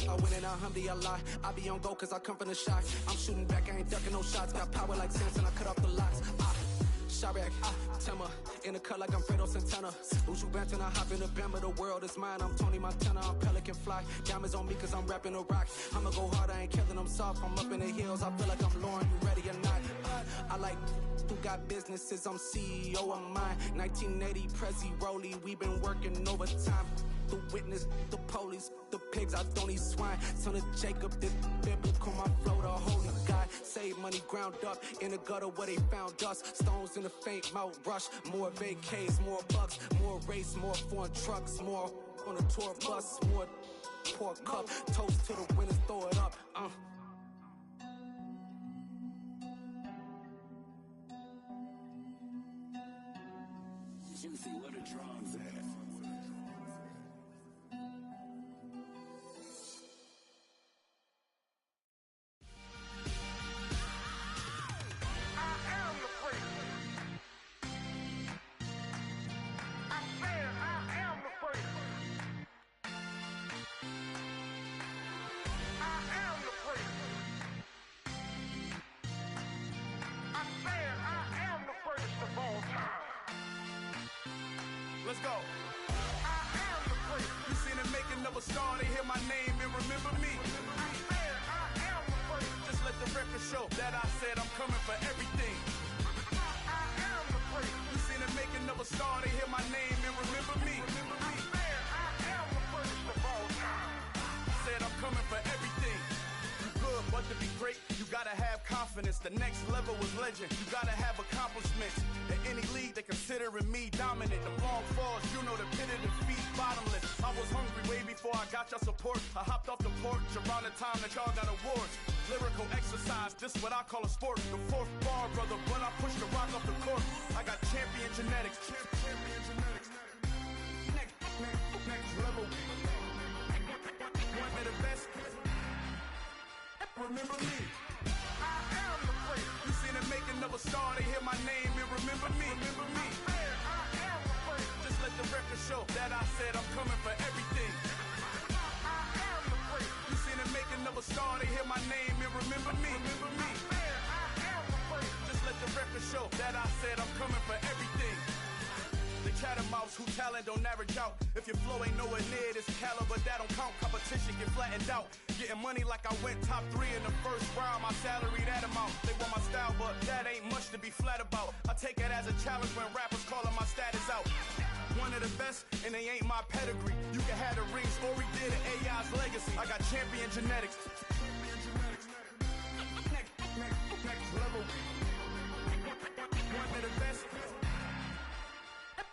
Speaker 8: I win in a Humvee, I lie. I be on go cause I come from the shot. I'm shooting back, I ain't ducking no shots. Got power like Samson, I cut off the locks. Chirac, Tema, in the cut like I'm Fredo Santana. Uju Banton, I hop in the Bama, the world is mine. I'm Tony Montana, I'm Pelican Fly. Diamonds on me cause I'm rapping a rock. I'ma go hard, I ain't killing them soft. I'm up in the hills, I feel like I'm Lauren, you ready or not? I like who got businesses, I'm CEO of mine. 1980 Prezi Rolly, we been working overtime. The witness, the police, the pigs, I don't eat swine. Son of Jacob, this biblical, my flow, the holy God. Save money ground up in the gutter where they found us. Stones in the faint mouth rush. More vacays, more bucks, more race, more foreign trucks, more on a tour bus, more pour cup. Toast to the winners, throw it up.
Speaker 9: Juicy, where the drums at?
Speaker 10: Let's go. I am the first. You seen the making of a star, they hear my name and remember me. I said I am the first. Just let the record show that I said I'm coming for everything. I am the first. You seen the making of a star, they hear my name and remember me. I said I am the first of all time. Said I'm coming for everything. You good, but to be great, you gotta have confidence. The next level is legend. You gotta have accomplishments. In any league, they considering me dominant. The long falls, you know the pit of defeat, bottomless. I was hungry way before I got your support. I hopped off the porch around the time that y'all got awards. Lyrical exercise, this what I call a sport. The fourth bar, brother, when I push the rock off the court. I got champion genetics. Champion genetics. Next level. nowhere near this caliber. That don't count, competition get flattened out. Getting money like I went top 3 in the first round. My salary that amount. They want my style, but that ain't much to be flat about. I take it as a challenge when rappers calling my status out. One of the best, and they ain't my pedigree. You can have the rings, Ori did an AI's legacy. I got champion genetics. Next level. One of the best.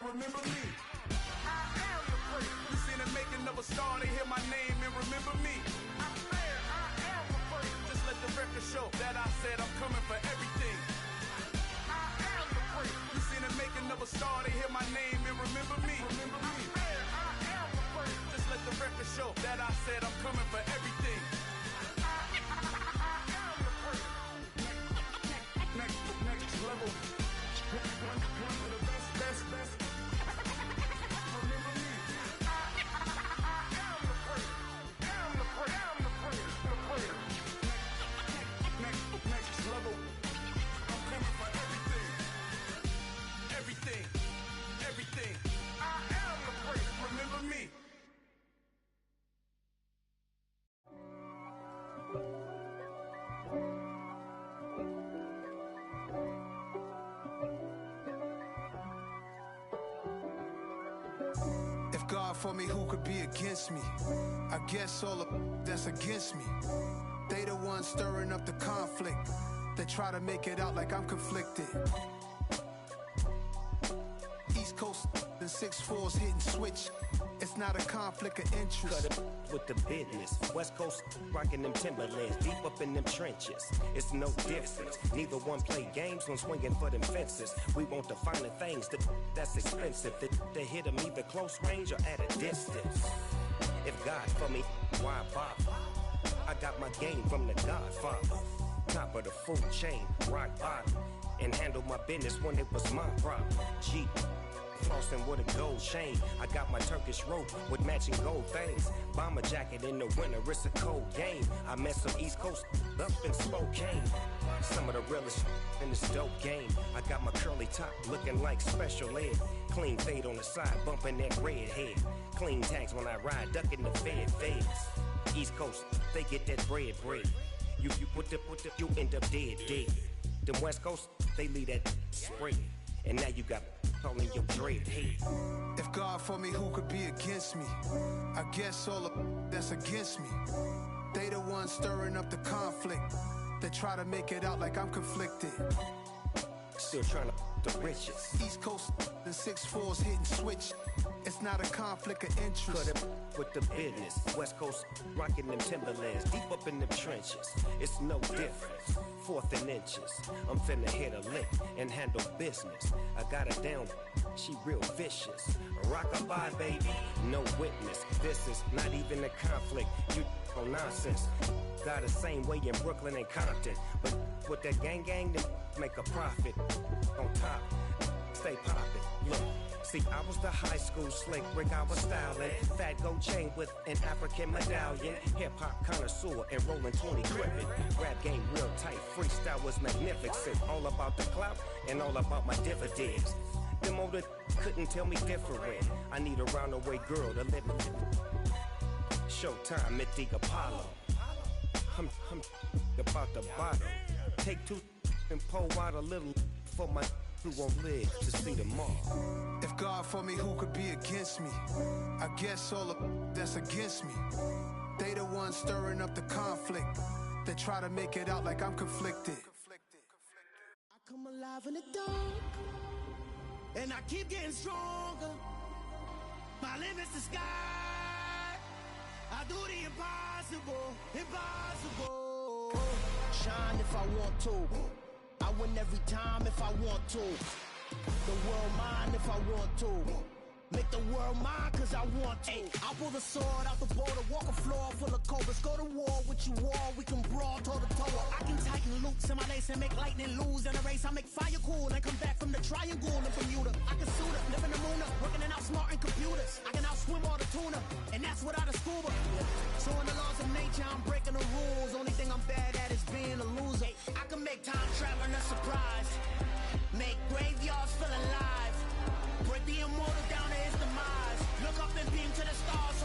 Speaker 10: Remember me. I am the first. You seen the making of a star, they hear my name and remember me. I am the first. Just let the record show that I said I'm coming for everything. I am the first. You seen the making of a star, they hear my name and remember me. I am the first. Just let the record show that I said I'm coming for everything. I am the first. Next level. One of the best. Remember me. I am the first. Next level. I'm coming for everything. Everything. I am the first. Remember me.
Speaker 9: If God for me, who could be against me? I guess all of that's against me. They the ones stirring up the conflict. They try to make it out like I'm conflicted. East Coast and 6'4's hitting switch. It's not a conflict of interest.
Speaker 11: Cut it with the business. West Coast rocking them Timberlands, deep up in them trenches. It's no difference. Neither one play games when swinging for them fences. We want the finer things that's expensive. They hit them either close range or at a distance. If God for me, why bother? I got my game from the Godfather. Top of the food chain, rock bottom. And handle my business when it was my problem. Jeep. Flossing with a gold chain. I got my Turkish rope with matching gold things. Bomber jacket in the winter, it's a cold game. I met some East Coast up in Spokane. Some of the realest in this dope game. I got my curly top looking like special ed. Clean fade on the side, bumping that red head. Clean tags when I ride, ducking the feds. East Coast, they get that bread. You put the, you end up dead. Them West Coast, they leave that spread. And now you got all in your dread head.
Speaker 9: If God for me, who could be against me? I guess all of that's against me. They the ones stirring up the conflict. They try to make it out like I'm conflicted.
Speaker 11: Still trying to the riches.
Speaker 9: East Coast and 6'4's hitting switch. It's not a conflict of interest.
Speaker 11: Cut it with the business. West Coast rocking them Timberlands, deep up in them trenches. It's no difference. 4th and inches. I'm finna hit a lick and handle business. I got her down, she real vicious. Rockabye, baby, no witness. This is not even a conflict. You on nonsense. Got the same way in Brooklyn and Compton. But with that gang, then make a profit. On top, stay poppin'. Look. See, I was the high school slick Rick, I was styling. Fat gold chain with an African medallion. Hip-hop connoisseur and rolling 20 gripping. Rap game real tight, freestyle was magnificent. All about the clout and all about my dividends. Them older couldn't tell me different. I need a roundaway girl to live in. Showtime at the Apollo. I'm about the bottom. Take 2 and pour out a little for my who won't live to see tomorrow.
Speaker 9: If God for me, who could be against me? I guess all of that's against me. They the ones stirring up the conflict. They try to make it out like I'm conflicted.
Speaker 12: I come alive in the dark, and I keep getting stronger. My limit's the sky. I do the impossible. Shine if I want to. I win every time if I want to. The world mine if I want to. Make the world mine cause I want to. I'll pull the sword out the border, walk a floor full of cobras. Go to war with you all, we can brawl toe to toe. I can tighten loops in my lace and make lightning lose in a race. I make fire cool and come back from the triangle in Bermuda. I can suit up, live in the moon up, working and outsmarting computers. I can outswim all the tuna, and that's without a scuba. So in the laws of nature, I'm breaking the rules. Only thing I'm bad at is being a loser. I can make time traveling a surprise. Make graveyards feel alive. Break the immortal down to his demise. Look up and beam to the stars so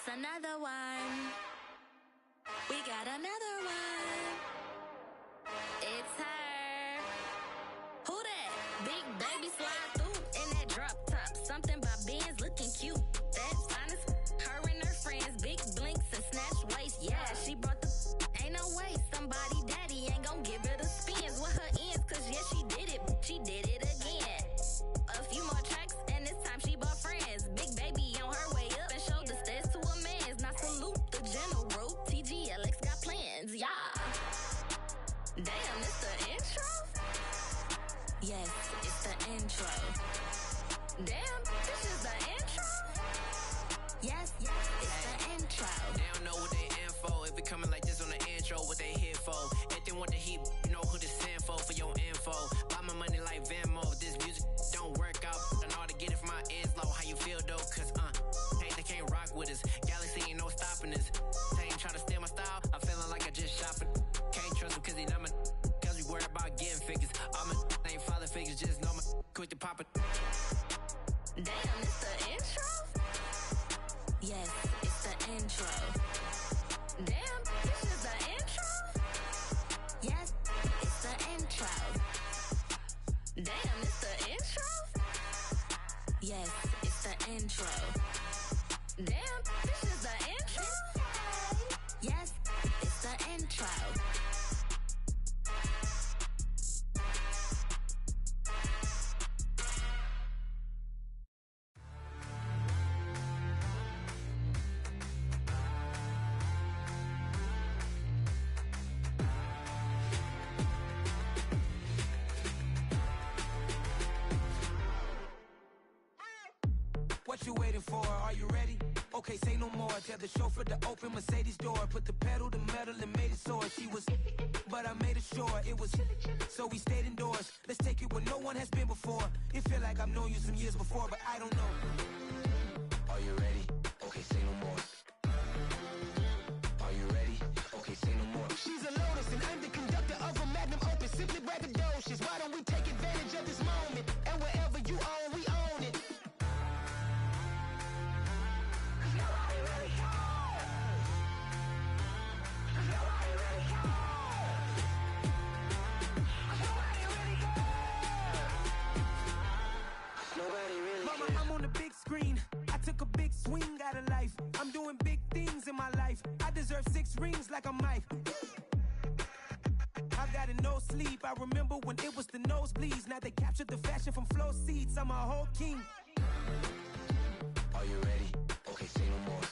Speaker 13: It's another one. We got another one. It's her. Who that? Big baby slide through in that drop top. Something about Benz looking cute. That's honest. Her and her friends, big blinks and snatch waist. Yeah, she brought the. Ain't no way somebody daddy ain't gon' give her the spins with her ends. Cause yeah, she did it. She did it again. A few more tracks and this time she bought friends. Big baby on her way up and showed the stairs to a man's. Now salute the general. TGLX got plans. Yeah. Damn, it's the intro? Yes, it's the intro. Damn, this is the intro? Yes, it's the intro.
Speaker 14: They don't know what they info. If it coming like this on the intro, what they here for? If they want the heat, you know who to send for your info. Buy my money like Venmo. If this music don't work out, I know how to get it from my ends low. How you feel though? Cause hey, they can't rock with us. Galaxy ain't no stopping us. They ain't try to steal my style. I'm feeling like I just shopping. Can't trust him cause he not my. Cause we worried about getting figures. All my ain't father figures, just know my quick to pop it.
Speaker 13: Damn, it's the intro? Yes, it's the intro. Damn, this is the intro? Yes, it's the intro. Damn, it's the intro? Yes, it's the intro. Damn, this is the intro? Yes, it's the intro.
Speaker 15: What you waiting for? Are you ready? Okay, say no more. Tell the chauffeur to open Mercedes door. Put the pedal to metal and made it soar. She was, but I made it sure it was. So we stayed indoors. Let's take it where no one has been before. It feel like I've known you some years before, but I don't know. Are you ready? Okay, say no more. Are you ready? Okay, say no more.
Speaker 12: She's a Lotus and I'm the conductor of a Magnum Opus. Simply braggadocious. Why don't we take advantage of this moment? And wherever you own, we own it.
Speaker 15: I'm on the big screen. I took a big swing out of life. I'm doing big things in my life. I deserve 6 rings like a Mike. I got a no sleep. I remember when it was the nosebleeds. Now they captured the fashion from flow seats. I'm a whole king.
Speaker 6: Are you ready? Okay, say no more.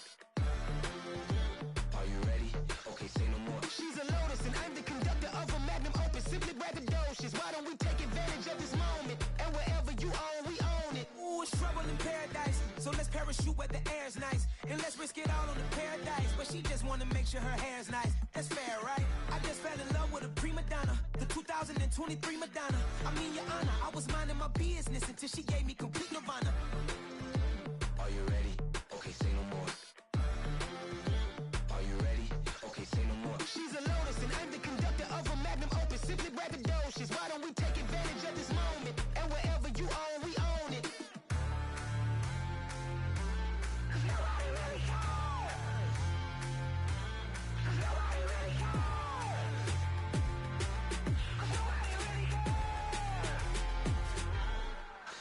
Speaker 6: Are you ready? Okay, say no more.
Speaker 12: She's a Lotus and I'm the conductor of a Magnum Opus. Simply braggadocious. Why don't we take advantage of this moment? And wherever you own, we own it.
Speaker 15: Ooh, it's trouble in paradise. So let's parachute where the air's nice. And let's risk it all on the paradise. But she just wanna make sure her hair's nice. That's fair, right? I just fell in love with a prima donna. The 2023 Madonna. I mean, your honor, I was minding my business until she gave me complete nirvana.
Speaker 6: Are you ready? Okay, say no more. Are you ready? Okay, say no more.
Speaker 12: She's a Lotus and I'm the conductor of a Magnum Opus. Simply braggadocious. Why don't we take advantage of this moment? And wherever you own, we own it.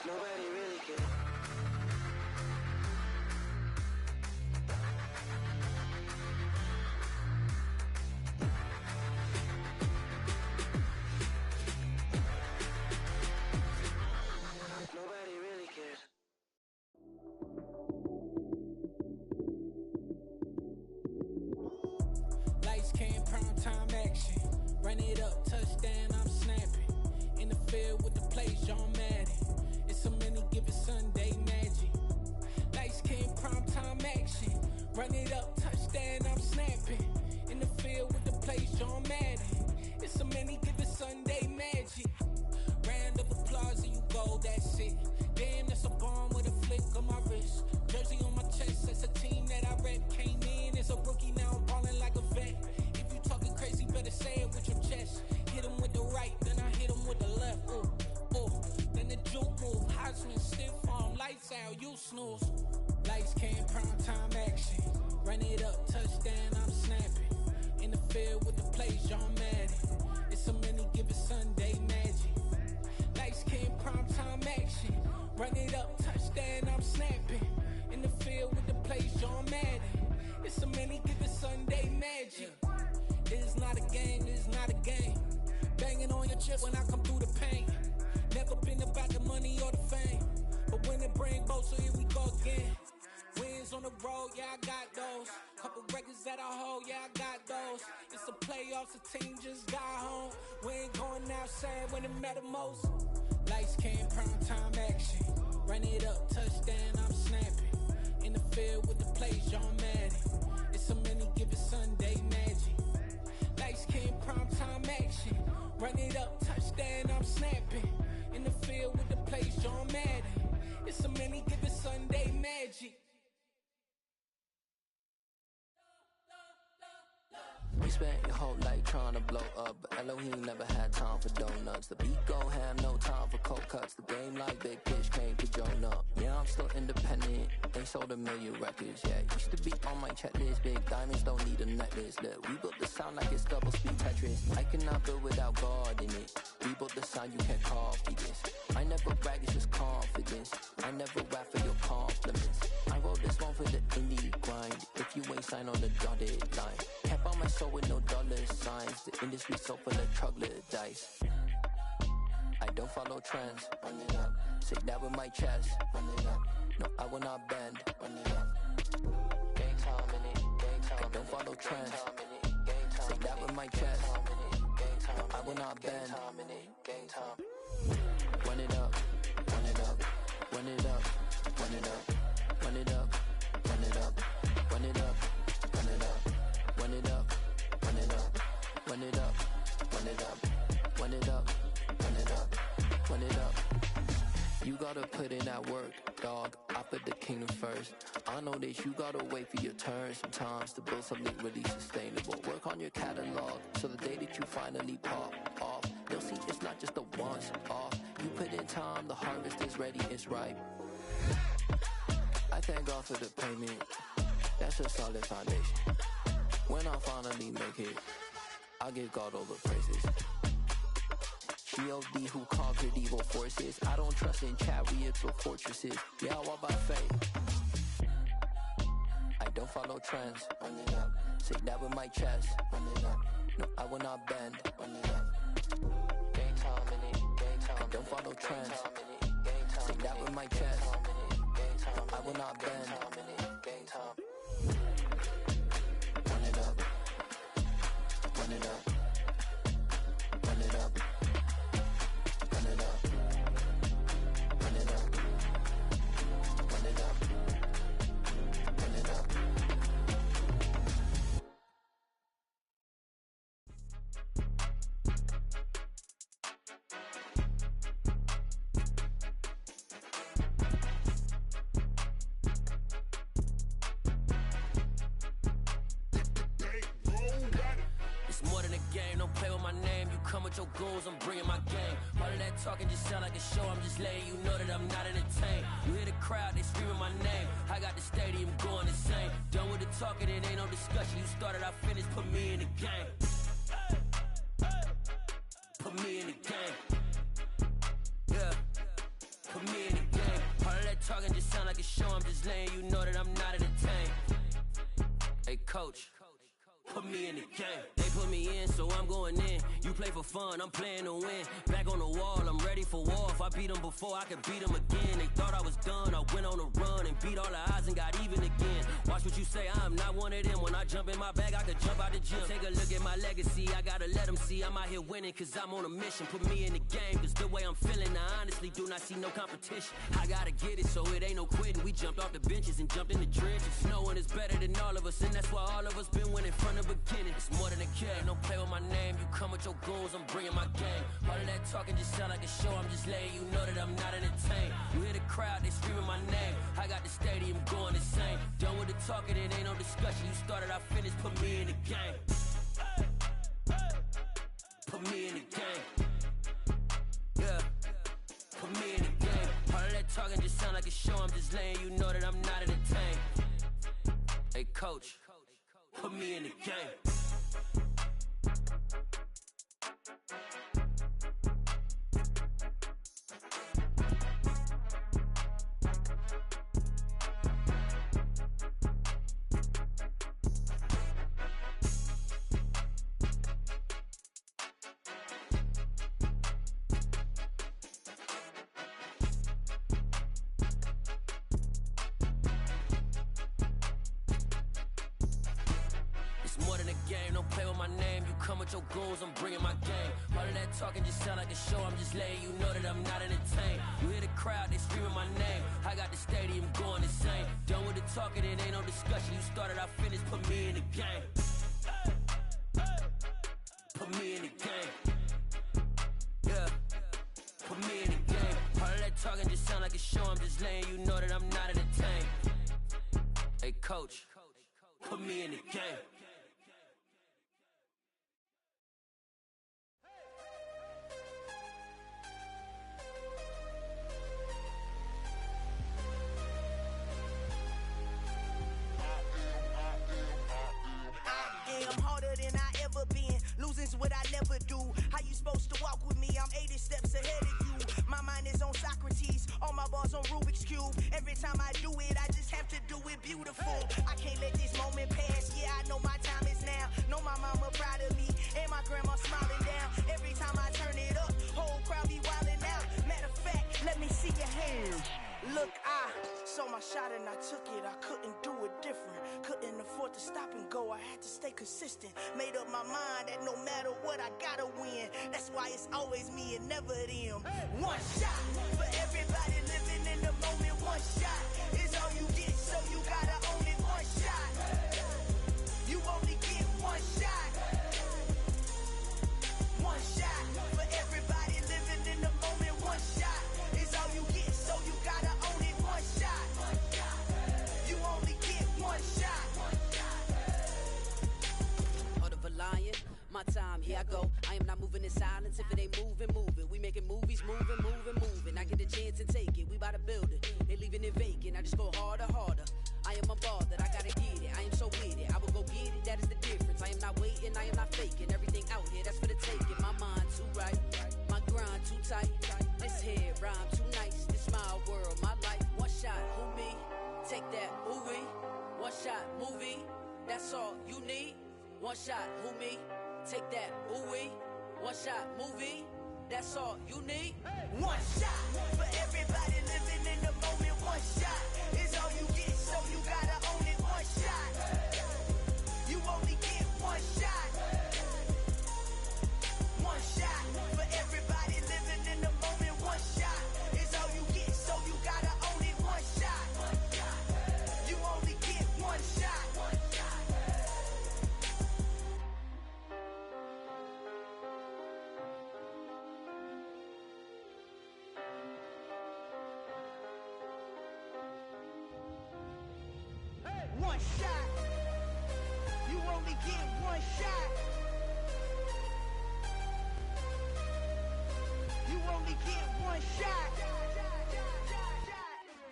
Speaker 6: Nobody really cares. Nobody really cares.
Speaker 15: Lights came, prime time action. Run it up, touchdown, I'm snapping. In the field with the plays, John Madden. It's so many, give it Sunday magic. Lights came, prime time action. Run it up, touchdown, I'm snapping. In the field with the plays, John Madden. It's so many, give it Sunday magic. Round of applause and you go, that's it. Damn, that's a bomb with a flick on my wrist. Jersey on my chest, that's a team that I rep. Came in as a rookie, now I'm balling like a vet. If you talking crazy, better say it with your chest. Hit him with the right, then I hit him with the left. Ooh, ooh, then the juke move. Heisman, stiff arm, lights out, you snooze. Lights came, prime time action. Run it up, touchdown, I'm snapping. In the field with the plays, John Madden. It's a many given Sunday magic. It's not a game, it's not a game. Banging on your chip when I come through the paint. Never been about the money or the fame. But when it bring both, so here we go again. Wins on the road, yeah, I got those. Couple records that I hold, yeah, I got those. It's the playoffs, the team just got home. We ain't going outside when it matter most. Lights came, prime time action. Run it up, touchdown, I'm snapping. In the field with the plays, John Madden. It's a many given Sunday magic. Lights came, prime time action. Run it up, touchdown, I'm snapping. In the field with the plays, John Madden. It's a many given Sunday magic.
Speaker 16: You spent your whole life trying to blow up, but Elohim never had time for donuts. The beat go have no time for cold cuts. The game like Big Fish came to Jonah. Yeah, I'm still independent. Ain't sold a million records yet. Used to be on my checklist. Big diamonds don't need a necklace. Look, we built the sound like it's double speed Tetris. I cannot build without God in it. We built the sound, you can't copy this. I never brag, it's just confidence. I never rap for your compliments. I wrote this one for the indie grind. If you ain't signed on the dotted line, kept on my soul with no dollar signs. The industry so full of troglodytes. I don't follow trends. Run it up. Say that with my chest. Run it up. No, I will not bend. Run it up. Game time in it. Game time. I don't follow trends. Say that with my chest. No, I will not bend. Game time. Run it up. Run it up. Run it up. Run it up. Run it up. Run it up. Run it up. Run it up. Run it up. Run it up. Run it up. Run it up. Run it up. Run it up. Run it up. You gotta put in that work, dog. I put the kingdom first. I know that you gotta wait for your turn sometimes to build something really sustainable. Work on your catalog so the day that you finally pop off, they'll see it's not just a once off. You put in time, the harvest is ready, it's ripe. I thank God for the payment. That's a solid foundation. When I finally make it, I give God all the praises. G.O.D. who conquered evil forces. I don't trust in chariots or fortresses. Yeah, I walk by faith. I don't follow trends. Run it up. Say that with my chest. Run it up. No, I will not bend. Run it up. Game time in it. Game time. I don't follow trends. Say that with my chest. No, I will not bend. Game time. Run it up. Run it up. Run it up. Run it up. Run it up. Run it up. Run it up.
Speaker 14: It's more than a game, don't play with my name. You come with your goons, I'm bringing my game. All of that talking just sound like a show, I'm just letting you know that I'm not entertained. You hear the crowd, they screaming my name. I got the stadium going insane. Done with the talking, it ain't no discussion. You started, I finished, put me in the game. Put me in the game. Yeah, put me in the game. All of that talking just sound like a show, I'm just letting you know that I'm not entertained. Hey coach, put me in the game. They put me in, so I'm going in. You play for fun, I'm playing to win. Back on the wall, I'm ready for war. If I beat them before, I could beat them again. They thought I was done, I went on a run and beat all the odds and got even again. Watch what you say, I'm not one of them. When I jump in my bag, I could jump out the gym. Take a look at my legacy, I gotta let them see I'm out here winning, cause I'm on a mission. Put me in the game, cause the way I'm feeling, I honestly do not see no competition. I gotta get it, so it ain't no quitting. We jumped off the benches and jumped in the trenches. No one is better than all of us, and that's why all of us been winning from the beginning. It's more than a game, don't play with my name. You come with your goons, I'm bringing my game. All of that talking just sound like a show, I'm just letting you know that I'm not entertained. You hear the crowd, they screaming my name. I got the stadium going insane. Done with the talking, it ain't no discussion. You started, I finished, put me in the game. Put me in the game. Yeah, put me in the game. All of that talking just sound like a show, I'm just letting you know that I'm not entertained. Hey coach, put me in the game.
Speaker 17: It's more than a game, don't play with my name. You come with your goons, I'm bringing my game. All of that talking just sound like a show, I'm just letting you know that I'm not entertained. You hear the crowd, they screaming my name. I got the stadium going insane. Done with the talking, it ain't no discussion. You started, I finished, put me in the game. Put me in the game. Yeah, put me in the game. All of that talking just sound like a show, I'm just letting you know that I'm not entertained. Hey coach, put me in the game.
Speaker 12: I'm harder than I ever been. Losing's what I never do. How you supposed to walk with me? I'm 80 steps ahead of you. My mind is on Socrates. All my bars on Rubik's Cube. Every time I do it, I just have to do it beautiful. I can't let this moment pass. Yeah, I know my time is now. Know my mama proud of me. And my grandma smiling down. Every time I turn it up, whole crowd be wilding out. Matter of fact, let me see your hands. Look, I saw my shot and I took it. I couldn't do it different. Couldn't afford to stop and go. I had to stay consistent. Made up my mind that no matter what, I gotta win. That's why it's always me and never them. One shot for everybody living in the moment. One shot is all you get, so you gotta own it. One shot. You only get one shot. One shot for everybody living in the moment. One shot is all you get, so you gotta own it. One shot. You only get one shot.
Speaker 17: Heart of a lion, my time, here I go. I am not moving in silence. If it ain't moving, move it. We making movies, moving, moving, moving. I get a chance and take it. We bout to build it. They leaving it vacant. I just go harder, harder. I am a ball that I gotta get it. I am so with it. I will go get it. That is the difference. I am not waiting. I am not faking. Everything out here, that's for the taking. My mind too right. My grind too tight. This head rhyme too nice. This my world, my life. One shot, who me? Take that, who we? One shot, movie. That's all you need. One shot, who me? Take that, who we? One shot, movie. That's all you need.
Speaker 12: One shot for everybody living in the moment. One shot is all you get, so you gotta own it. One shot. You only get one shot. One shot for everybody living in the moment. One shot is all you get, so you gotta own it. One shot. You only get one shot. One shot. You only get one shot. You only get one shot.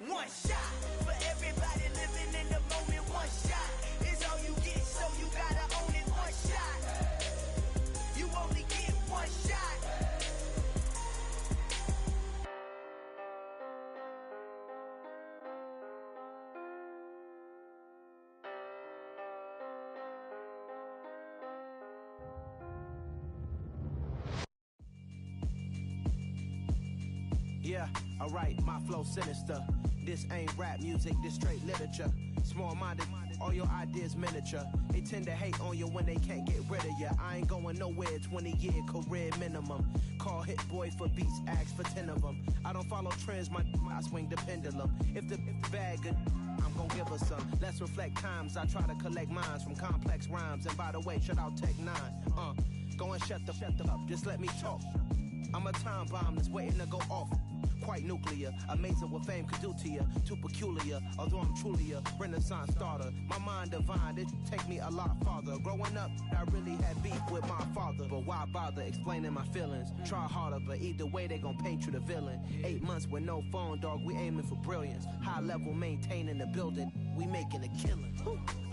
Speaker 12: One shot for everybody living in the moment. One shot is all you get, so you gotta own it. One shot. You only get one shot.
Speaker 18: Yeah, alright, my flow sinister. This ain't rap music, this straight literature. Small-minded, all your ideas miniature. They tend to hate on you when they can't get rid of you. I ain't going nowhere, 20-year career minimum. Call Hit Boy for beats, ask for 10 of them. I don't follow trends, I swing the pendulum. If the bag good, I'm gon' give her some. Let's reflect times, I try to collect minds from complex rhymes. And by the way, shout out Tech 9. Go and shut the up, just let me talk. I'm a time bomb that's waiting to go off. Quite nuclear, amazing what fame could do to you. Too peculiar, although I'm truly a renaissance starter. My mind divine, it take me a lot farther. Growing up, I really had beef with my father. But why bother explaining my feelings? Try harder, but either way they gon' paint you the villain. 8 months with no phone, dog, we aiming for brilliance. High level maintaining the building, we making a killing.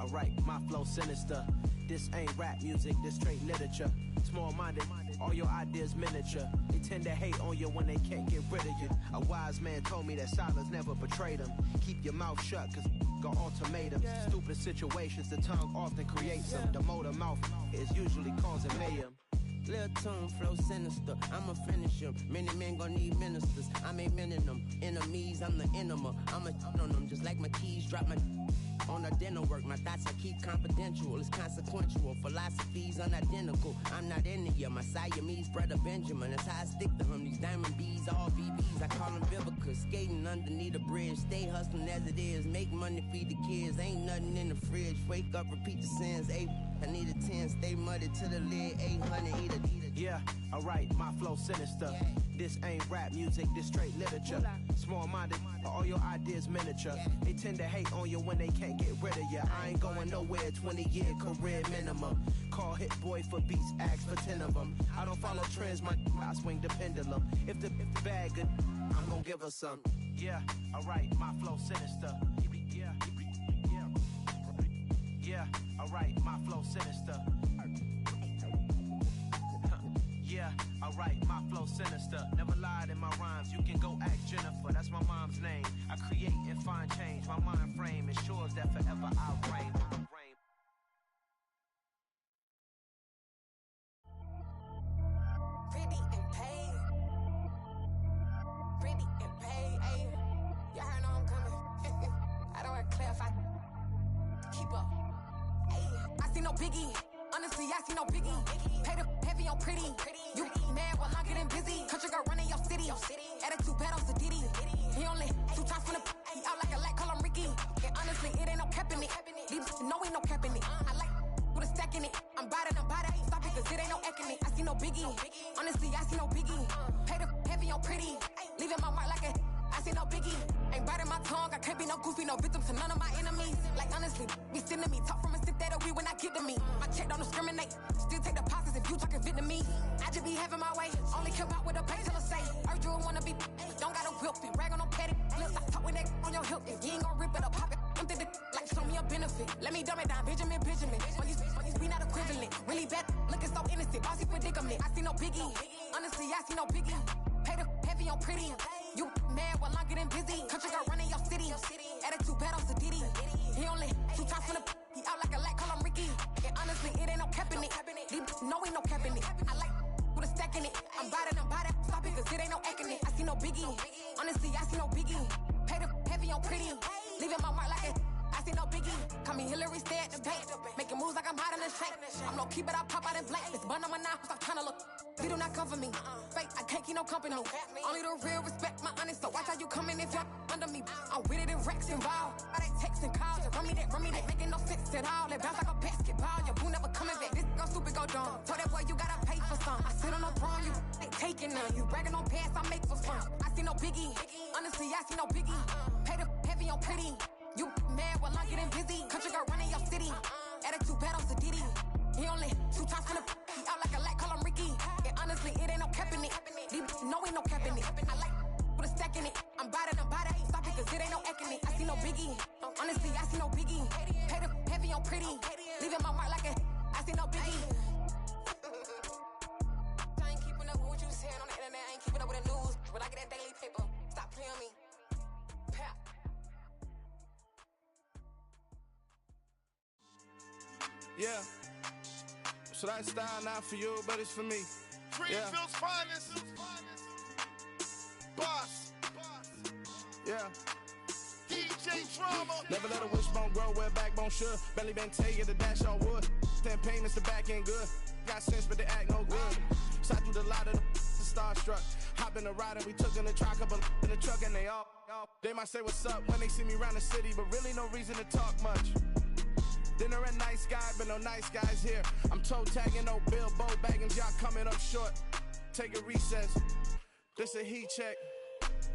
Speaker 18: Alright, my flow sinister. This ain't rap music, this straight literature. Small-minded, all your ideas miniature. They tend to hate on you when they can't get rid of you. A wise man told me that silence never betrayed him. Keep your mouth shut, cause got ultimatums. Stupid situations, the tongue often creates them. The motor mouth is usually causing mayhem.
Speaker 19: Lil' tune, flow sinister, I'ma finish him. Many men gon' need ministers, I'm aiming them. Enemies, I'm the enema. I'ma on them, just like my keys, drop my On the dental work, my thoughts I keep confidential. It's consequential. Philosophies unidentical. I'm not India. My Siamese brother Benjamin. That's how I stick to him. These diamond bees, all BBs. I call them Vivica. Skating underneath a bridge. Stay hustling as it is. Make money, feed the kids. Ain't nothing in the fridge. Wake up, repeat the sins. I need a 10. Stay muddy to the lid. 800. Eat a.
Speaker 18: Yeah, alright, my flow sinister. This ain't rap music, this straight literature. Small-minded, all your ideas miniature. They tend to hate on you when they can't get rid of you. I ain't going nowhere, 20-year career minimum. Call Hit Boy for beats, ask for 10 of them. I don't follow trends, I swing the pendulum. If the bag good, I'm gonna give her some. Yeah, alright, my flow sinister. Yeah, alright, my flow sinister. Yeah, alright, my flow sinister. Never lied in my rhymes, you can go ask Jennifer. That's my mom's name. I create and find change. My mind frame ensures that forever I'll reign.
Speaker 20: Pretty and paid. Pretty and paid, ayy. Y'all heard know I'm coming. I don't want to clarify. Keep up. Ayy. I see no biggie. Honestly, I see no biggie. Pay the heavy on pretty. You mad while I'm getting busy. Country girl running your city. Attitude bad on Diddy. He only 2 times from the he out like a light, call him Ricky. And honestly, it ain't no cap in it. These no ain't no cap in it. I like with a stack in it. I'm bad. Stop it, cause it ain't no eck in it. I see no biggie. Honestly, I see no biggie. Pay the heavy on pretty. Leaving my mark like a I see no biggie. Ain't biting my tongue. I can't be no goofy, no victim to none of my enemies. Like honestly, be sending me talk from a stick that we when I get to me. My check don't discriminate. Still take deposits if you talking Vietnamese. I just be having my way. Only come out with a pay till I say. Urge you wanna be. Don't gotta whip it. Rag on no petty. Flips. I talk with that on your hip. If you ain't gon' rip it up, pop it. Empty the like show me a benefit. Let me dumb it down, Benjamin. When we not equivalent. Really bad, looking so innocent. Bossy predicament. I see no biggie. Honestly, I see no biggie. Pay the heavy on pretty. You mad while I'm getting busy. Country girl running your city. Attitude bad on Diddy. He only 2 times from the he out like a light, call him Ricky. And honestly, it ain't no cap in it. No ain't no cap in it. I like with a stack in it. I'm bad. Stop it, cause it ain't no eck in it. I see no biggie. Honestly, I see no biggie. Pay the heavy on pretty. Leaving my mark like it. I see no biggie. Call me Hillary, stay at the bank. Making moves like I'm hiding the shank. I'm low key, but I pop out in blank. This bun on my knife, stop trying to look. We do not come for me. Fake, I can't keep no company. Only the real respect my honest. So watch how you coming if you're under me. I'm with it in Rex involved. All they text and calls. Run me that. Making no sense at all. They bounce like a basketball. Your boo never coming back. This go stupid, go dumb. Told that boy you gotta pay for some. I sit on the throne, you ain't taking none. You bragging on past, I make for fun. I see no biggie. Honestly, I see no biggie. Pay the heavy on pretty. You mad while I'm getting busy. Country girl running your city. Attitude bad on Diddy. He only 2 times from the he out like a light, call him Ricky. And honestly, it ain't no cap in it. No ain't no cap in it. I like with a stack in it. I'm bad. Stop it, cause it ain't no eck in it. I see no biggie. Honestly, I see no biggie. Pay the heavy on pretty. Leaving my mark like a I see no biggie. I ain't keeping up with what you saying on the internet. I ain't keeping up with the news. But I get that daily paper. Stop playing me. Pap.
Speaker 10: Yeah. So that style not for you, but it's for me.
Speaker 21: Greenfield's finest. Boss.
Speaker 10: Yeah.
Speaker 21: DJ Drama.
Speaker 10: Never let a wishbone grow where backbone should. Belly been taking the dash on wood. 10 payments, the back ain't good. Got sense, but they act no good. Shot through the lot of the starstruck. Hop in the ride and we took in the truck, couple in the truck, and they might say what's up when they see me around the city, but really no reason to talk much. Dinner at Nice Guy, but no nice guys here. I'm toe tagging, no Bilbo baggins, y'all coming up short. Take a recess. This a heat check.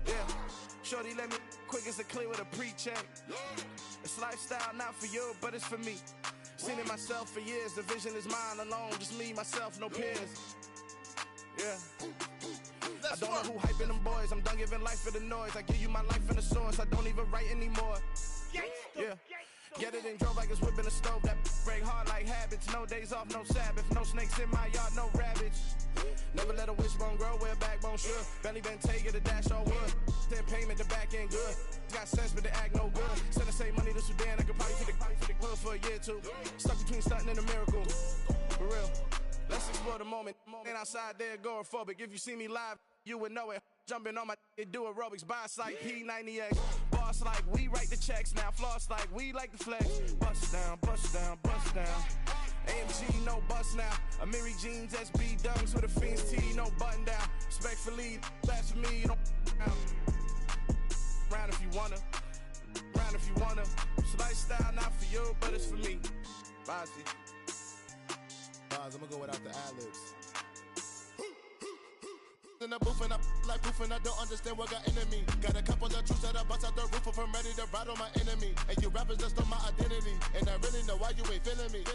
Speaker 10: Yeah. Shorty let me quick as a clear with a pre-check. It's lifestyle not for you, but it's for me. Seen it myself for years. The vision is mine alone. Just me, myself, no peers. Yeah. I don't know who hyping them boys. I'm done giving life for the noise. I give you my life in the source. I don't even write anymore. Yeah. Get it and drove like it's whipping a stove. That break hard like habits. No days off, no Sabbath. No snakes in my yard, no rabbits. Never let a wishbone grow where a backbone should. Belly been taking the dash on wood. 10 payment, the back end good. Got sense, but they act no good. Send the same money to Sudan. I could probably feed the hood for a year or two. Stuck between stunting and a miracle. For real. Let's explore the moment. Ain't outside there agoraphobic. If you see me live, you would know it. Jumping on my do aerobics by site P90X. Bar Boss like we write the checks now. Floss like we like the flex. Bust down, bust down, bust down. AMG, no bust now. Amiri jeans, SB dunks with a Fiends tee, no button down. Respectfully, that's for me, you don't down. Round if you wanna, round if you wanna. It's lifestyle, not for you, but it's for me. Bozzy.
Speaker 21: Boz, I'm gonna go without the ad-libs. In the booth and I like proof and I don't understand what got into me. Got a couple of troops that I bust out the roof if I'm ready to ride on my enemy. And you rappers just stole my identity, and I really know why you ain't feeling me.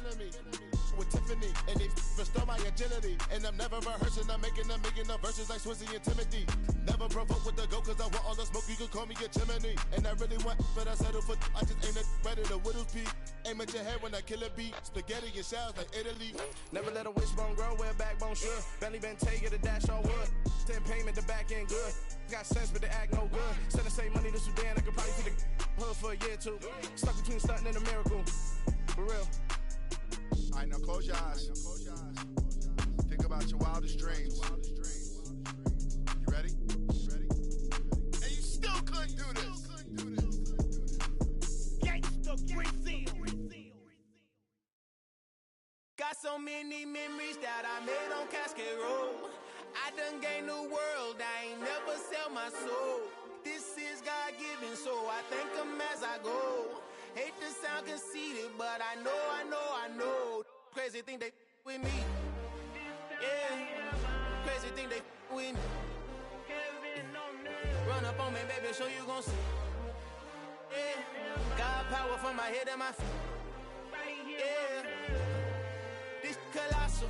Speaker 21: With Tiffany, and they restore my agility. And I'm never rehearsing, I'm making a million of verses like Swizzy and Timothy. Never provoke with the go, cause I want all the smoke, you can call me a chimney. And I really want, but I settle for, I just ain't ready to whittles pea. Aim at your head when I kill a beat, spaghetti and shells like Italy.
Speaker 10: Never let a wishbone grow where a backbone should. Belly been take it, a dash on wood. 10 payment, the back end good. Got sense, but the act no good. Send the same money to Sudan, I could probably see the hood for a year or two. Stuck between stunting and a miracle. For real.
Speaker 21: All right, now close your eyes. Think about your wildest dreams. You ready? And you still couldn't do this.
Speaker 12: Gangsta Brazil.
Speaker 8: Got so many memories that I made on Cascade Road. I done gained the world, I ain't never sell my soul. This is God-given, so I thank him as I go. Hate to sound conceited, but I know. Crazy thing they with me. Yeah, crazy thing they with me. Run up on me, baby, show you gon' see. Yeah, got power from my head and my feet. Yeah, this colossal.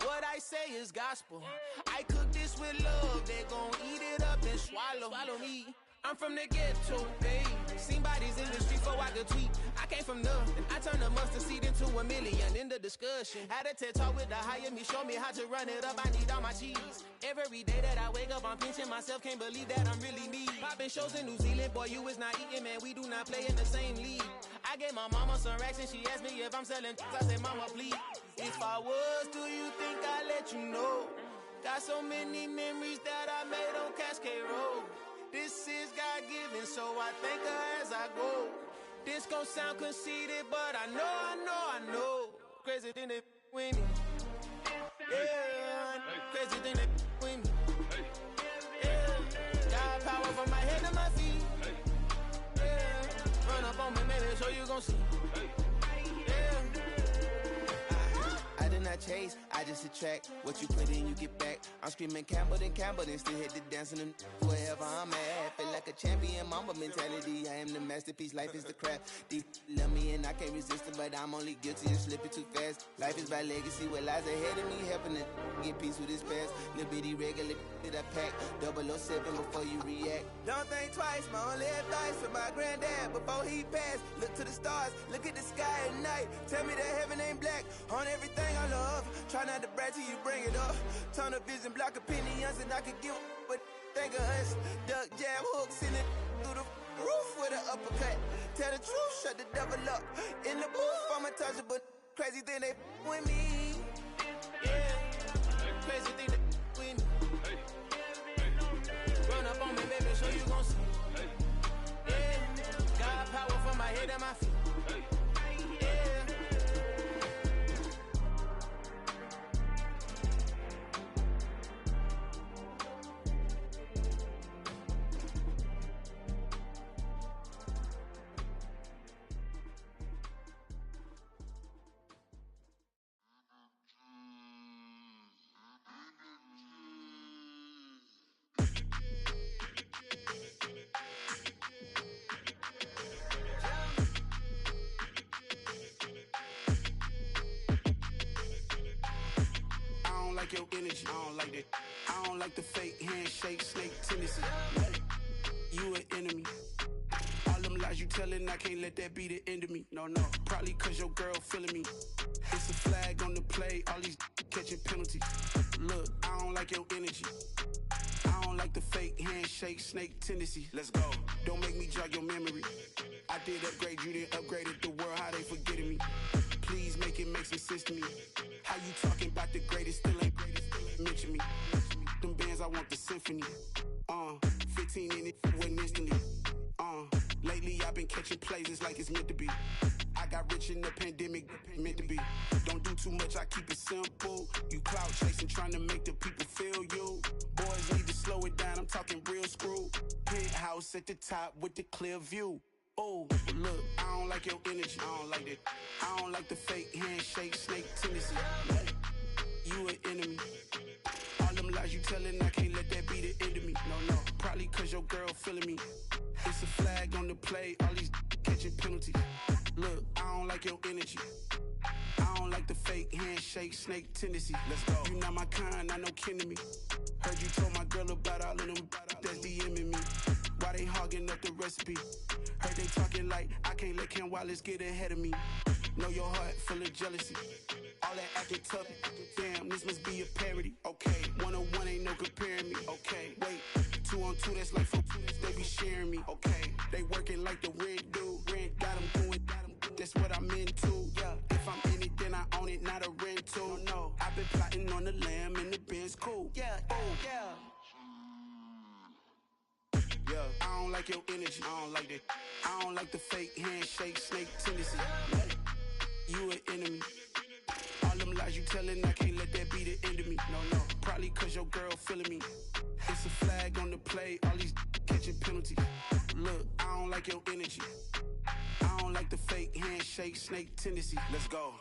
Speaker 8: What I say is gospel. I cook this with love, they gon' eat it up and swallow me. I'm from the ghetto, babe. Seen bodies in the street before I could tweet. I came from nothing. I turned a mustard seed into a million in the discussion. Had a TED talk with the higher me, show me how to run it up. I need all my cheese. Every day that I wake up, I'm pinching myself. Can't believe that I'm really me. Popping shows in New Zealand, boy, you is not eating, man. We do not play in the same league. I gave my mama some racks and she asked me if I'm selling. I said, mama, please. If I was, do you think I'd let you know? Got so many memories that I made on Cascade Road. This is God-given, so I thank her as I go. This gon' sound conceited, but I know. Crazy thing they with me. Yeah, crazy thing they with me. Yeah, got power from my head to my feet. Yeah, run up on me, maybe so you gon' see. Yeah.
Speaker 1: I did not chase, I just attract. What you put in, you get back. I'm screaming Campbell, then still hit the dancing and wherever I'm at. Feel like a champion, mamba mentality. I am the masterpiece, life is the craft. Deep love me and I can't resist it, but I'm only guilty of slipping too fast. Life is by legacy, what lies ahead of me, helping to get peace with his past. Little bitty regular that I pack, 007 before you react.
Speaker 18: Don't think twice, my only advice for my granddad before he passed. Look to the stars, look at the sky at night. Tell me that heaven ain't black on everything I love. Try not to brag till you bring it up. Tunnel vision, block opinions, and I could give but think of us. Duck jab hooks in it through the roof with an uppercut. Tell the truth, shut the devil up. In the booth, I'm untouchable. Crazy thing they with me.
Speaker 8: Yeah, crazy thing they with me. Run up on me, baby, so you gon' see. Yeah, got power from my head and my feet.
Speaker 10: Your energy, I don't like that. I don't like the fake handshake, snake tendency. You an enemy. All them lies you telling, I can't let that be the end of me. No, probably cause your girl feeling me. It's a flag on the play, all these catching penalties. Look, I don't like your energy. I don't like the fake handshake, snake tendency. Let's go. Don't make me jog your memory. I did upgrade, you didn't upgrade it. The world, how they forgetting me. Please make it make some sense to me. How you talking about the greatest, still ain't mention me. Them bands, I want the symphony. 15 in it, went instantly.
Speaker 5: Lately I've been catching plays like it's meant to be. I got rich in the pandemic, meant to be. Don't do too much, I keep it simple. You clout chasing, trying to make the people feel you. Boys need to slow it down, I'm talking real screw. Penthouse at the top with the clear view. Oh, look, I don't like your energy, I don't like that. I don't like the fake handshake, snake tendency. You an enemy. All them lies you telling, I can't let that be the end of me. No, probably cause your girl feeling me. It's a flag on the play, all these catching penalties. Look, I don't like your energy. I don't like the fake handshake, snake tendency. Let's go. You not my kind, I know kin to me. Heard you told my girl about all of them that's DMing me. Why they hogging up the recipe? Heard they talking like I can't let Ken Wallace get ahead of me. Know your heart full of jealousy. All that acting tough, damn, this must be a parody. Okay, 1-on-1 ain't no comparing me. Okay, wait, 2-on-2, that's like for they be sharing me. Okay, they working like the rent do. Rent got them going, that's what I'm into. Yeah, if I'm in it, then I own it, not a rental. No, I've been plotting on the lamb and the Benz cool. Yeah, oh, yeah. Yeah, I don't like your energy, I don't like that. I don't like the fake handshake, snake tendency. You an enemy. All them lies you telling, I can't let that be the end of me. No, probably cause your girl feeling me. It's a flag on the play, all these catching penalties. Look, I don't like your energy. I don't like the fake handshake, snake tendency. Let's go.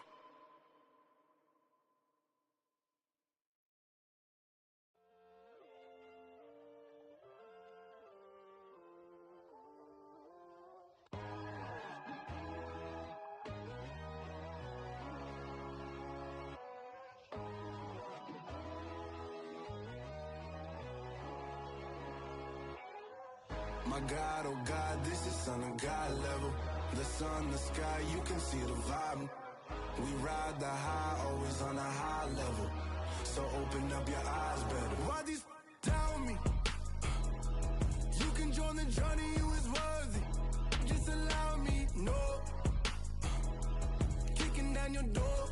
Speaker 22: My God, oh God, this is Son of God level. The sun, the sky, you can see the vibe. We ride the high, always on a high level. So open up your eyes better.
Speaker 21: Why these tell me? You can join the journey, you is worthy. Just allow me, no. Kicking down your door.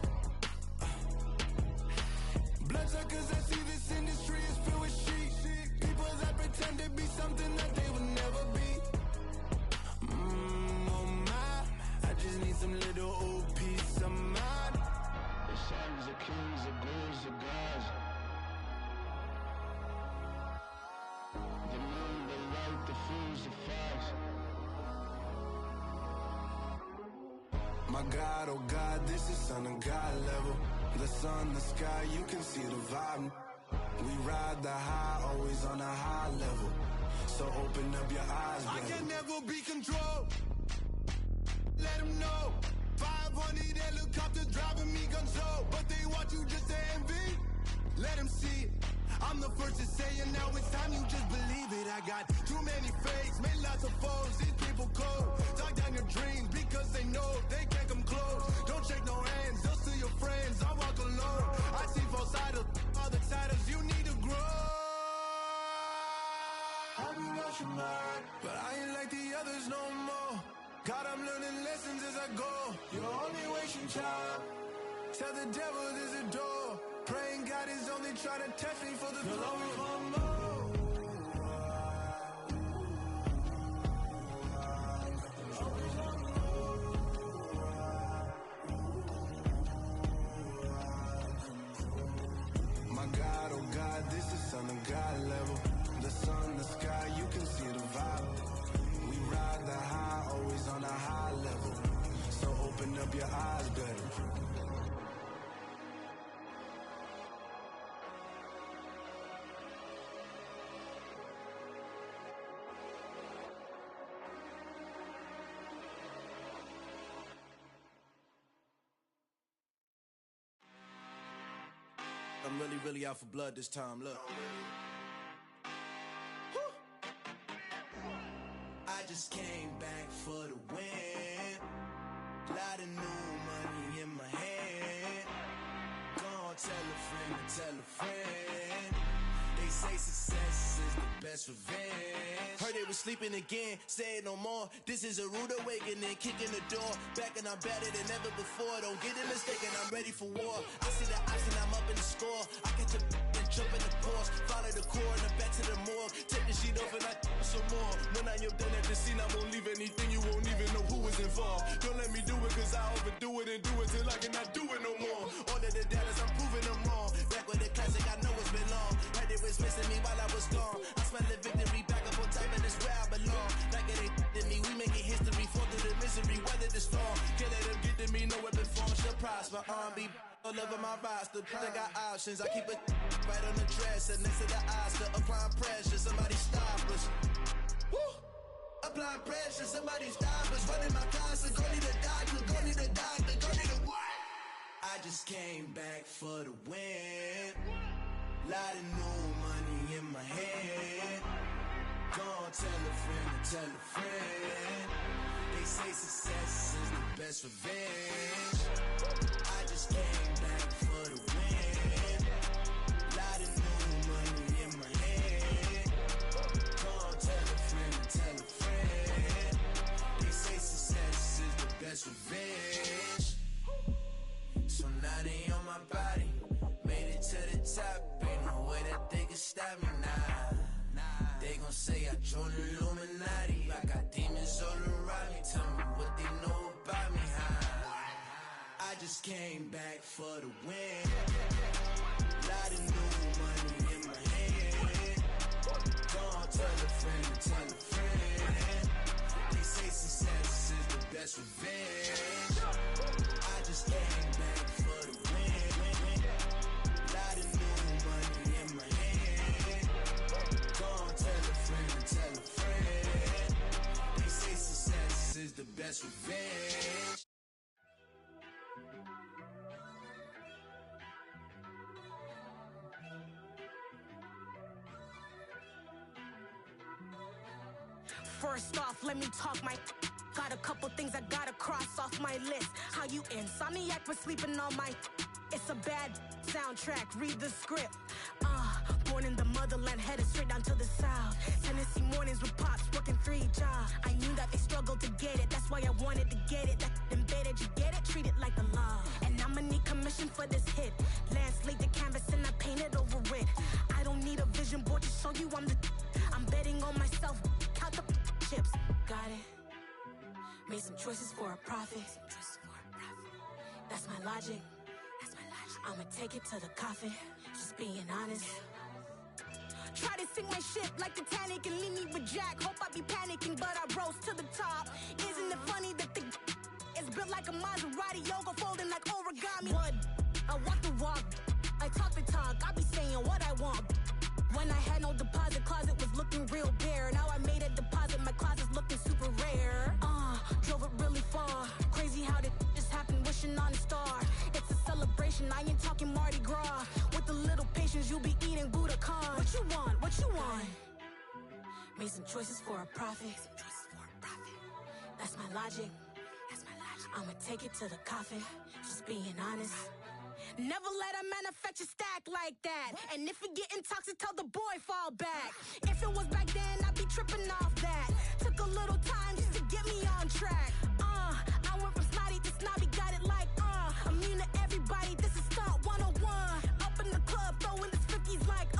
Speaker 21: Bloodsuckers, I see this industry is filled with sheep. People that pretend to be something that they would never be. Oh my, I just need some little old peace of mind.
Speaker 23: The sons of kings, the ghouls, the gods. The moon, the light, the fools, the fox.
Speaker 22: My God, oh God, this is Son of God level. The sun, the sky, you can see the vibe. We ride the high, always on a high level. So open up your eyes,
Speaker 21: I
Speaker 22: baby.
Speaker 21: can never be controlled. Let them know. 500 helicopters driving me gonzo. But they want you just to envy. Let them see it. I'm the first to say it, now it's time you just believe it. I got too many fakes, made lots of foes. These people cold. Talk down your dreams because they know they can't come close. Don't shake no hands, they'll steal your friends. I walk alone. I see false idols, all the titles you need to grow. Have you lost your mind? But I ain't like the others no more. God, I'm learning lessons as I go. You're only wasting time. Tell the devil there's a door. Praying God is only trying to test me for the glory of more.
Speaker 22: My God, oh God, this is Son of God level. The sun, the sky, you can see the vibe. We ride the high, always on a high level. So open up your eyes better.
Speaker 21: I'm really out for blood this time, look.
Speaker 24: I just came back for the win. Lot of new money in my hand. Gonna tell a friend to tell a friend. They say success is the best revenge. Heard they was sleeping again, say it no more. This is a rude awakening, kicking the door. Back and I'm better than ever before. Don't get it mistaken, I'm ready for war. I see the option, I'm up in the score. I get to Jump in the Porsche, follow the coroner back to the morgue. Take the sheet off and I some more. When I am done at the scene, I won't leave anything. You won't even know who was involved. Don't let me do it, cause I overdo it and do it till I cannot do it no more. All of the doubters, I'm proving them wrong. Back with the classic, I know it's been long. Heard they was missing me while I was gone. I smell the victory back up on time, and it's where I belong. Like it ain't to me, we making history. Fall through the misery, weather the storm. Can't let them get to me, no weapon form shall prosper. R&B all over my roster. I got options, I keep it right on the dresser. Next to the Oscar, applying pressure. Somebody stop us. Woo! Applying pressure, somebody stop us. Running my concert, go need a doctor, go need a doctor, go need a what? I just came back for the win. Lot of new money in my hand. Gonna tell a friend to tell a friend. They say success is the best revenge. I just came back for the win. Lot of new money in my hand. Gonna tell a friend to tell a friend. They say success is the best revenge. So now they on my body. Made it to the top. Ain't no way that they can stop me now. They gon' say I joined the Illuminati. I got demons all around me. Tell me what they know about me, huh? I just came back for the win. Lot of new money in my hand. Gonna tell a friend to tell a friend. They say success is the best revenge. I just came back for the win. Lot of new money in my hand. Gonna tell a friend to tell a friend. They say success is the best revenge.
Speaker 2: First off, let me talk my. Got a couple things I gotta cross off my list. How you insomniac for sleeping on my. It's a bad soundtrack, read the script. Born in the motherland, headed straight down to the south. Tennessee mornings with pops, working 3 jobs. I knew that they struggled to get it, that's why I wanted to get it. That embedded, you get it, treat it like the law. And I'ma need commission for this hit. Lance laid the canvas and I painted over it. I don't need a vision board to show you I'm the. I'm betting on myself, count the chips. Got it. Made some choices for a profit. That's my logic. I'ma take it to the coffin, just being honest. Try to sink my ship like Titanic and leave me with Jack. Hope I be panicking, but I rose to the top. Isn't it funny that the is built like a Maserati, yoga folding like origami? What? I walk the walk, I talk the talk, I be saying what I want. When I had no deposit, closet was looking real bare. Now I made a deposit, my closet's looking super rare. Drove it really far. Crazy how did just happen, wishing on a star. It's a celebration, I ain't talking Mardi Gras. With a little patience, you'll be eating Budokan. What you want? What you want? Made some choices for a profit. That's my logic. I'ma take it to the coffin, just being honest. Never let a manufacture stack like that. And if it getting toxic, tell the boy fall back. If it was back then, I'd be tripping off that. Took a little time just to get me on track. I went from snotty to snobby, got it like immune to everybody, this is stunt 101. Up in the club, throwing the 50s like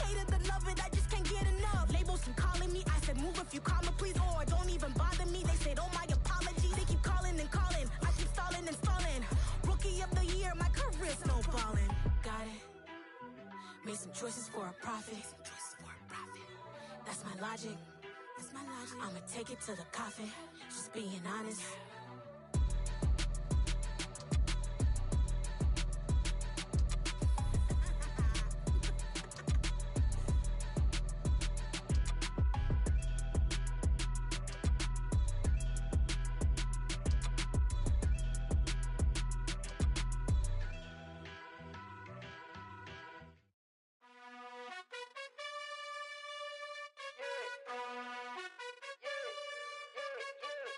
Speaker 2: hated to love it, I just can't get enough. Labels keep calling me, I said move if you call me please, or don't even bother me. They said oh my apologies, they keep calling and calling. I keep stalling and stalling. Rookie of the year, my career snowballing. Got it. Made some choices for a profit. That's my logic. I'ma take it to the coffin, just being honest.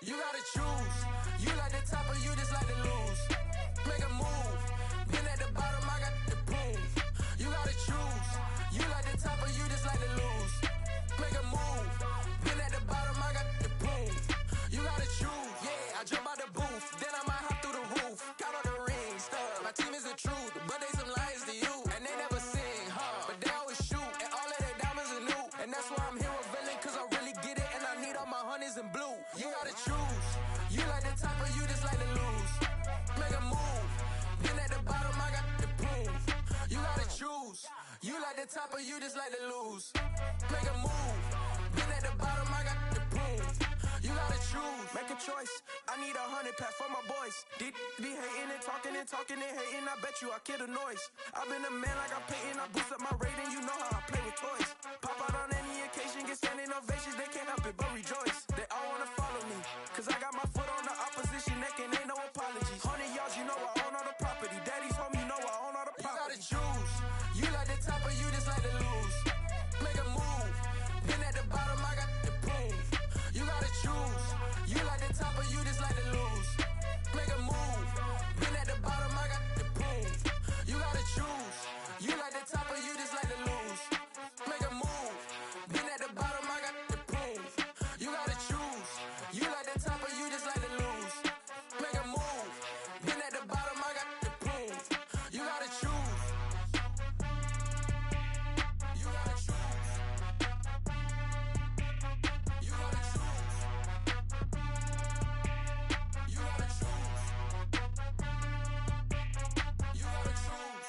Speaker 24: You gotta choose. You like the top or you just like to lose. Make a move. Been at the bottom, I got the proof. You gotta choose. You like the top or you just like to lose. Make a move. Been at the bottom, I got the proof. You gotta choose. Yeah, I jump out the booth. Then I might hop through the roof. Count on the rings. My team is the truth, but they some liars to you. And they never sing, huh?
Speaker 8: You like the top or you just like to lose? Make a move. Been at the bottom, I got the prove. You gotta choose. Make a choice. I need 100 pack for my boys. Be hating and talking and hating. I bet you I kill the noise. I've been a man like I'm Peyton. I boost up my rating. You know how I play with toys. Pop out on any occasion, get standing ovations. They can't help it but rejoice. They all wanna follow me. Cause I got my foot on the opposition neck and ain't no apologies. 100 yards, you know I own all the property. Daddy's home, you know I own all the property. You gotta choose. You like the top or you just like to lose? Make a move. Been at the bottom, I got the proof. You gotta choose. You like the top or you just like to lose? Make a move. Been at the bottom, I got the proof. You gotta choose. You like the top or you just like to lose? Make a move. Been at the bottom, I got the proof. You gotta choose. You like the top or you just like to lose? Make a move. Been at the bottom, I got the proof. You gotta choose. You gotta choose. You gotta choose. You gotta choose. You gotta choose.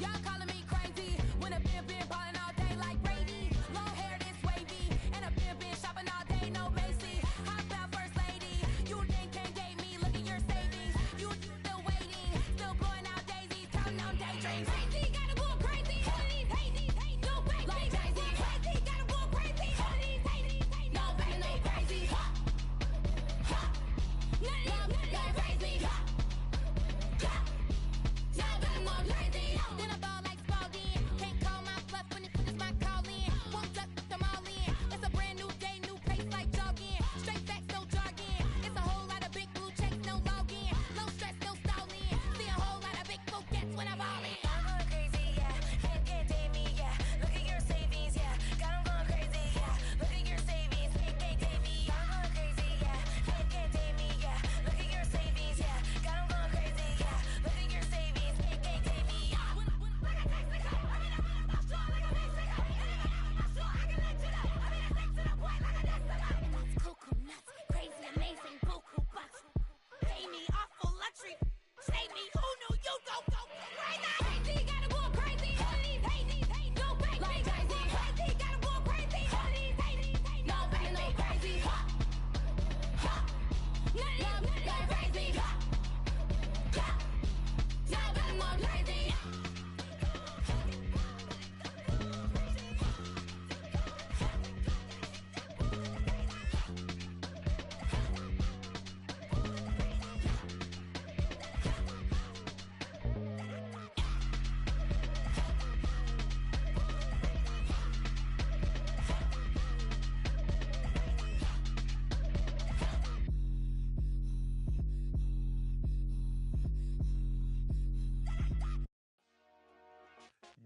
Speaker 2: Y'all calling me crazy when a been ballin' all day like Brady. Long hair this wavy, and a been shopping all day, no Macy. How about first lady? You think can't date me? Look at your savings. You still waiting, still blowing out daisies, counting on daydreams. Crazy, gotta go crazy. All of these hating, no way. Like crazy, crazy, gotta go crazy. All of these hating, no way, no crazy. None of these crazy. Y'all better go crazy. Then I ball like Spalding. Can't call my bluff when it's my calling. Won't duck them all in. It's a brand new day, new pace like jogging. Straight facts, no jargon. It's a whole lot of big blue checks, no login. No stress, no stalling. See a whole lot of big focus when I'm ballin'. I'm going crazy, yeah. Can't date me, yeah. Look at your savings, yeah. Got 'em going crazy, yeah. Look at your savings, can't date me. I'm going crazy, yeah. Can't date me, yeah. Look at your savings, yeah. Got 'em going crazy, yeah. Look at your savings, can't date me. Cuckoo nuts, crazy, amazing, buku bucks. Pay me awful luxury. Say me, who knew you don't go crazy? Crazy, gotta go crazy. All of these hating, no way. Like crazy, crazy, gotta go crazy. All of these hating, no way, no crazy. None of these crazy. Y'all better go crazy.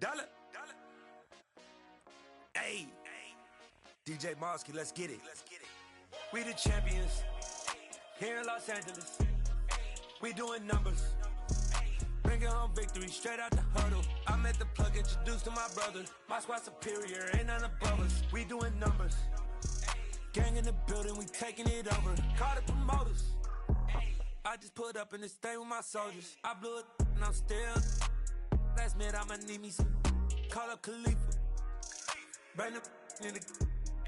Speaker 3: Dollar. Hey. DJ Mosky, let's get it. We the champions. Here in Los Angeles. We doing numbers. Bringing home victory straight out the huddle. I'm at the plug, introduced to my brothers. My squad superior, ain't none above us. We doing numbers. Gang in the building, we taking it over. Call the promoters. I just put up in this thing with my soldiers. I blew it and I'm still. Last minute, I'ma need me some. Call up Khalifa. Bring the in the.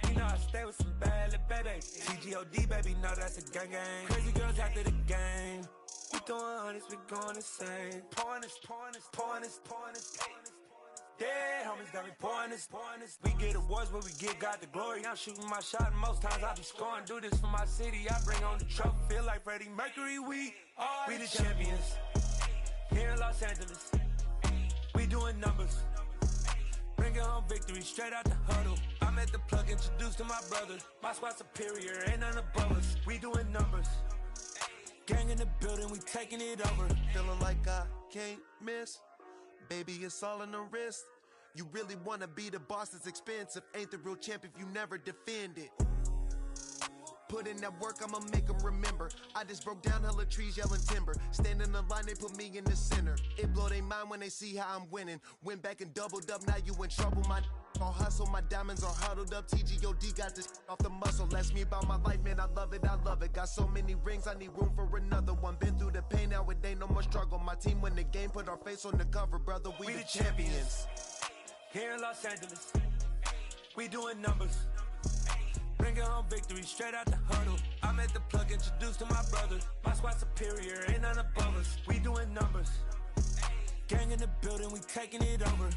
Speaker 3: You know I stay with some bad little baby. CGOD, baby, know that's a gang gang. Crazy girls after the game. We throwing hundreds, we going insane. Pouring this. Dead homies got me pouring this. We get awards where we give God the glory. I'm shooting my shot and most times I be scoring. Do this for my city, I bring on the trophy. Feel like Freddie Mercury, we the champions. Here in Los Angeles. We doing numbers. Bringing home victory straight out the huddle. I'm at the plug, introduced to my brothers. My squad superior, ain't none above us. We doing numbers. Gang in the building, we taking it over.
Speaker 4: Feeling like I can't miss. Baby, it's all in the wrist. You really wanna be the boss, it's expensive. Ain't the real champ if you never defend it. put in that work, I'ma make them remember. I just broke down hella trees, yelling timber. Stand in the line, they put me in the center. It blow their mind when they see how I'm winning. Went back and doubled up, now you in trouble. My all hustle, my diamonds are huddled up. TGOD got this off the muscle. Ask me about my life, man, I love it, I love it. Got so many rings, I need room for another one. Been through the pain, now it ain't no more struggle. My team win the game, put our face on the cover, brother, we the champions.
Speaker 3: Here in Los Angeles, we doing numbers. Bringing home victory straight out the huddle. I'm at the plug, introduced to my brother. My squad superior, ain't none above us. We doing numbers. Gang in the building, we taking it over.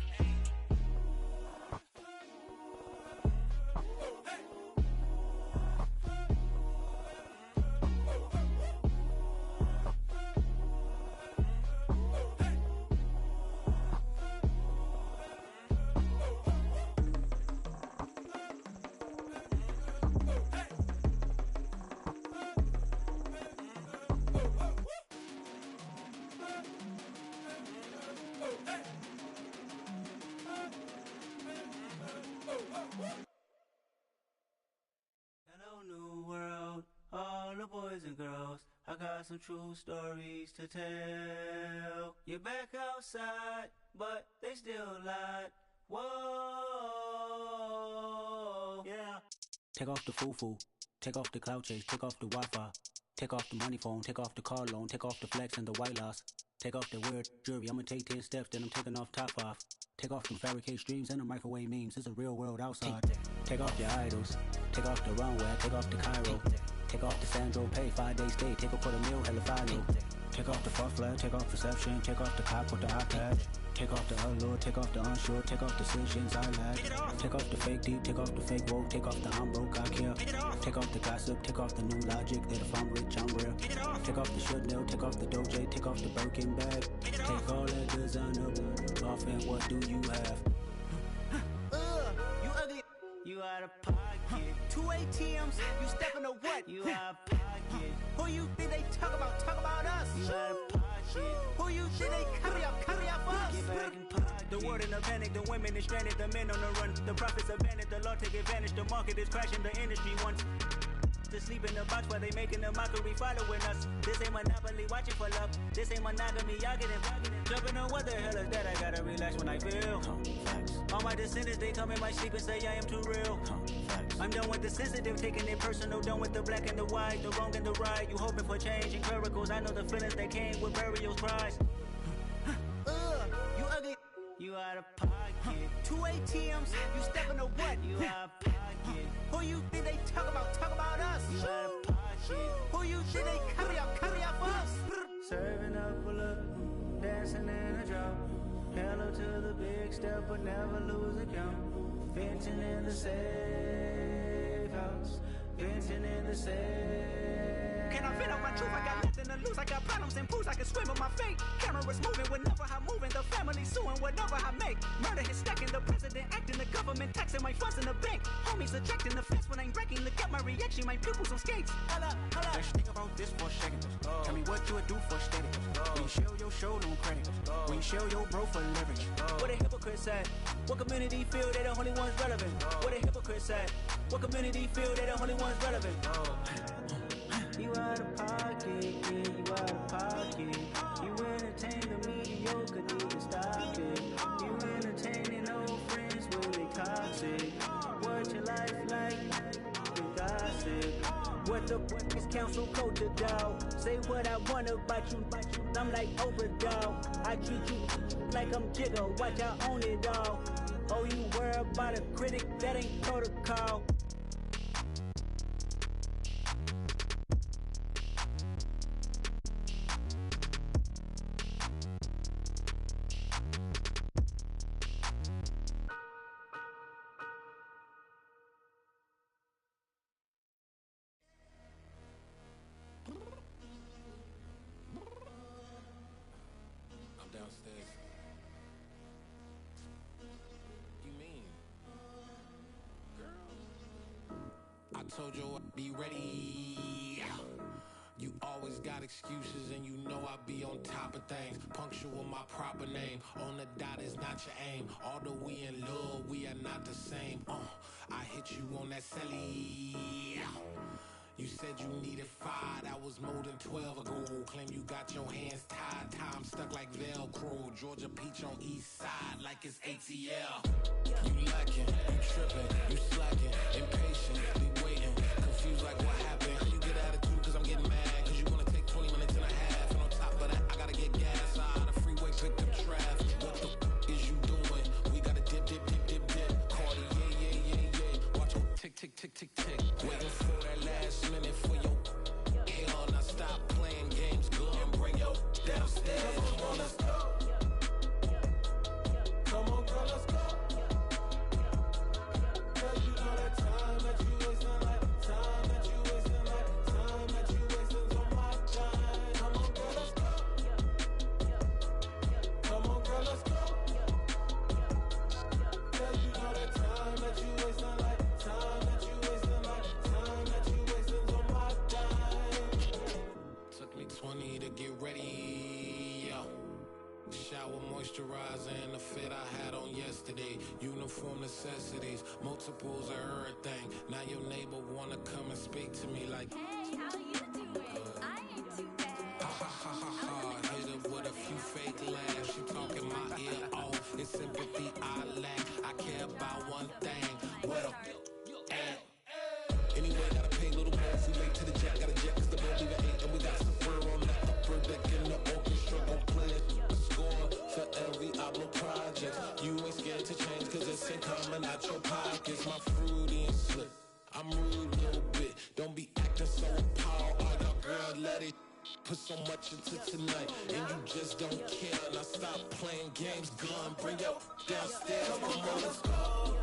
Speaker 7: Hello, new world, all the boys and girls. I got some true stories to tell. You're back outside, but they still lied. Whoa, yeah. Take off the foo-foo, take off the cloud chase, take off the Wi-Fi, take off the money phone, take off the car loan, take off the flex and the white loss. Take off the weird jewelry, I'ma take 10 steps, then I'm taking off top off. Take off them fabricated streams and the microwave memes, it's a real world outside. Take off your idols, take off the runway, take off the Cairo. Take off the Sandro pay, 5 days stay, take a $250,000, hella follow. Take off the far flag, take off perception, take off the cop with the iPad. Take off the allure, take off the unsure, take off decisions I lack. Take off the fake deep, take off the fake woke, take off the I'm broke, I care. Take off the gossip, take off the new logic that if I'm rich, I'm real. Take off the Chanel, take off the Doja, take off the Birkin bag. Take all that designer off and what do you have?
Speaker 17: You ugly.
Speaker 7: You out of pocket.
Speaker 17: 2 ATMs, you stepping to what?
Speaker 7: You out of pocket.
Speaker 17: Who you think they talk about? Talk about us.
Speaker 7: You out of pocket.
Speaker 17: Who you think they carry up us?
Speaker 7: Get back in pocket. The world in a panic, the women is stranded, the men on the run. The profits abandoned, the law take advantage. The market is crashing, the industry wants to sleep in the box while they making a mockery following us. This ain't Monopoly, watching for love. This ain't monogamy, y'all getting jumping on what the hell is that? I gotta relax when I feel. All my descendants, they come in my sleep and say I am too real. I'm done with the sensitive, taking it personal. Done with the black and the white, the wrong and the right. You hoping for change and miracles. I know the feelings that came with burial cries.
Speaker 17: You ugly.
Speaker 7: You out of pocket.
Speaker 17: 2 ATMs, you stepping to what?
Speaker 7: You out of pocket.
Speaker 17: Who you think they talk about? Talk about us.
Speaker 7: You out of pocket.
Speaker 17: Who you think they carry up us?
Speaker 7: Serving up a look, dancing in a drop. Hello to the big step, but never lose a count. Venting in the safe house. Venting in the safe.
Speaker 17: Can I vent out my truth? I got nothing to lose. I got problems and pools. I can swim with my fate. Cameras moving whenever I'm moving. The family suing whatever I make. Murder is stacking. The president acting. The government taxing my funds in the bank. Homies ejecting the fence when I'm breaking. Look at my reaction. My pupils on skates. Holla, holla.
Speaker 18: Let's think about this for a second. Tell me what you would do for steady. When you show your show, no credit. When you show your bro for leverage.
Speaker 7: What a hypocrite said. What community feel they the only ones relevant? What a hypocrite said. What community feel they the only ones relevant? You out of pocket, yeah, you out of pocket. You entertain the mediocre, need to stop it. You entertaining old friends, well they toxic. What your life like? You gossip. What the is council code to dog? Say what I want about you, I'm like overdog. I treat you like I'm Jigga, watch I own it all. Oh, you worry about a critic, that ain't protocol.
Speaker 9: Downstairs. You mean? Girl. I told you I'd be ready. You always got excuses and you know I be on top of things. Punctual my proper name. On the dot is not your aim. Although we in love, we are not the same. I hit you on that celly. You said you needed 5, that was more than 12 ago. Claim you got your hands tied, time stuck like Velcro. Georgia Peach on east side like it's ATL. You lacking, you tripping, you slacking, impatient, be waiting, confused like what happened. How you get attitude cause I'm getting mad, cause you wanna take 20 minutes and a half. And on top of that, I gotta get gas out of the freeway, pick up traffic. What the is you doing? We gotta dip, dip, dip, dip, dip. Cardi, yeah. Watch your tick, tick, tick, tick, tick. Waiting for that last minute for your hell. Now stop playing games, go and bring your downstairs. Come on, let's go. Come on, girl, let's go. Girl, you know that time that you wasting, like time that you wasting, like time that you wasting on my time. Come on, girl, let's go. Come on, girl, let's go. Girl, you know that time that you wasting, like time that you wasting, like time that you wasting on my time. Took me 20 to get ready, yo. Shower, moisturizer, and the fit I had on yesterday. Uniform necessities, multiples of everything. Now your neighbor wanna come and speak to me like, hey, how you doing? I ain't too bad. Ha ha ha ha ha. Hit her with a few fake laughs. She talking my ear off. It's sympathy I lack. I care about one thing. What up? Anyway, gotta pay a little more if we late to the jet. Got a jet cause the boat leave at 8. And we got some fur on the upper deck in the orchestra. Gon' play a score for every album project. You ain't scared to change cause it's ain't coming out your pockets. My fruity and slick. I'm rude a little bit. Don't be acting so appalled. Oh, your girl, let it put so much into tonight. And you just don't care. Now stop playing games, gun. Bring your downstairs. Come on, let's go.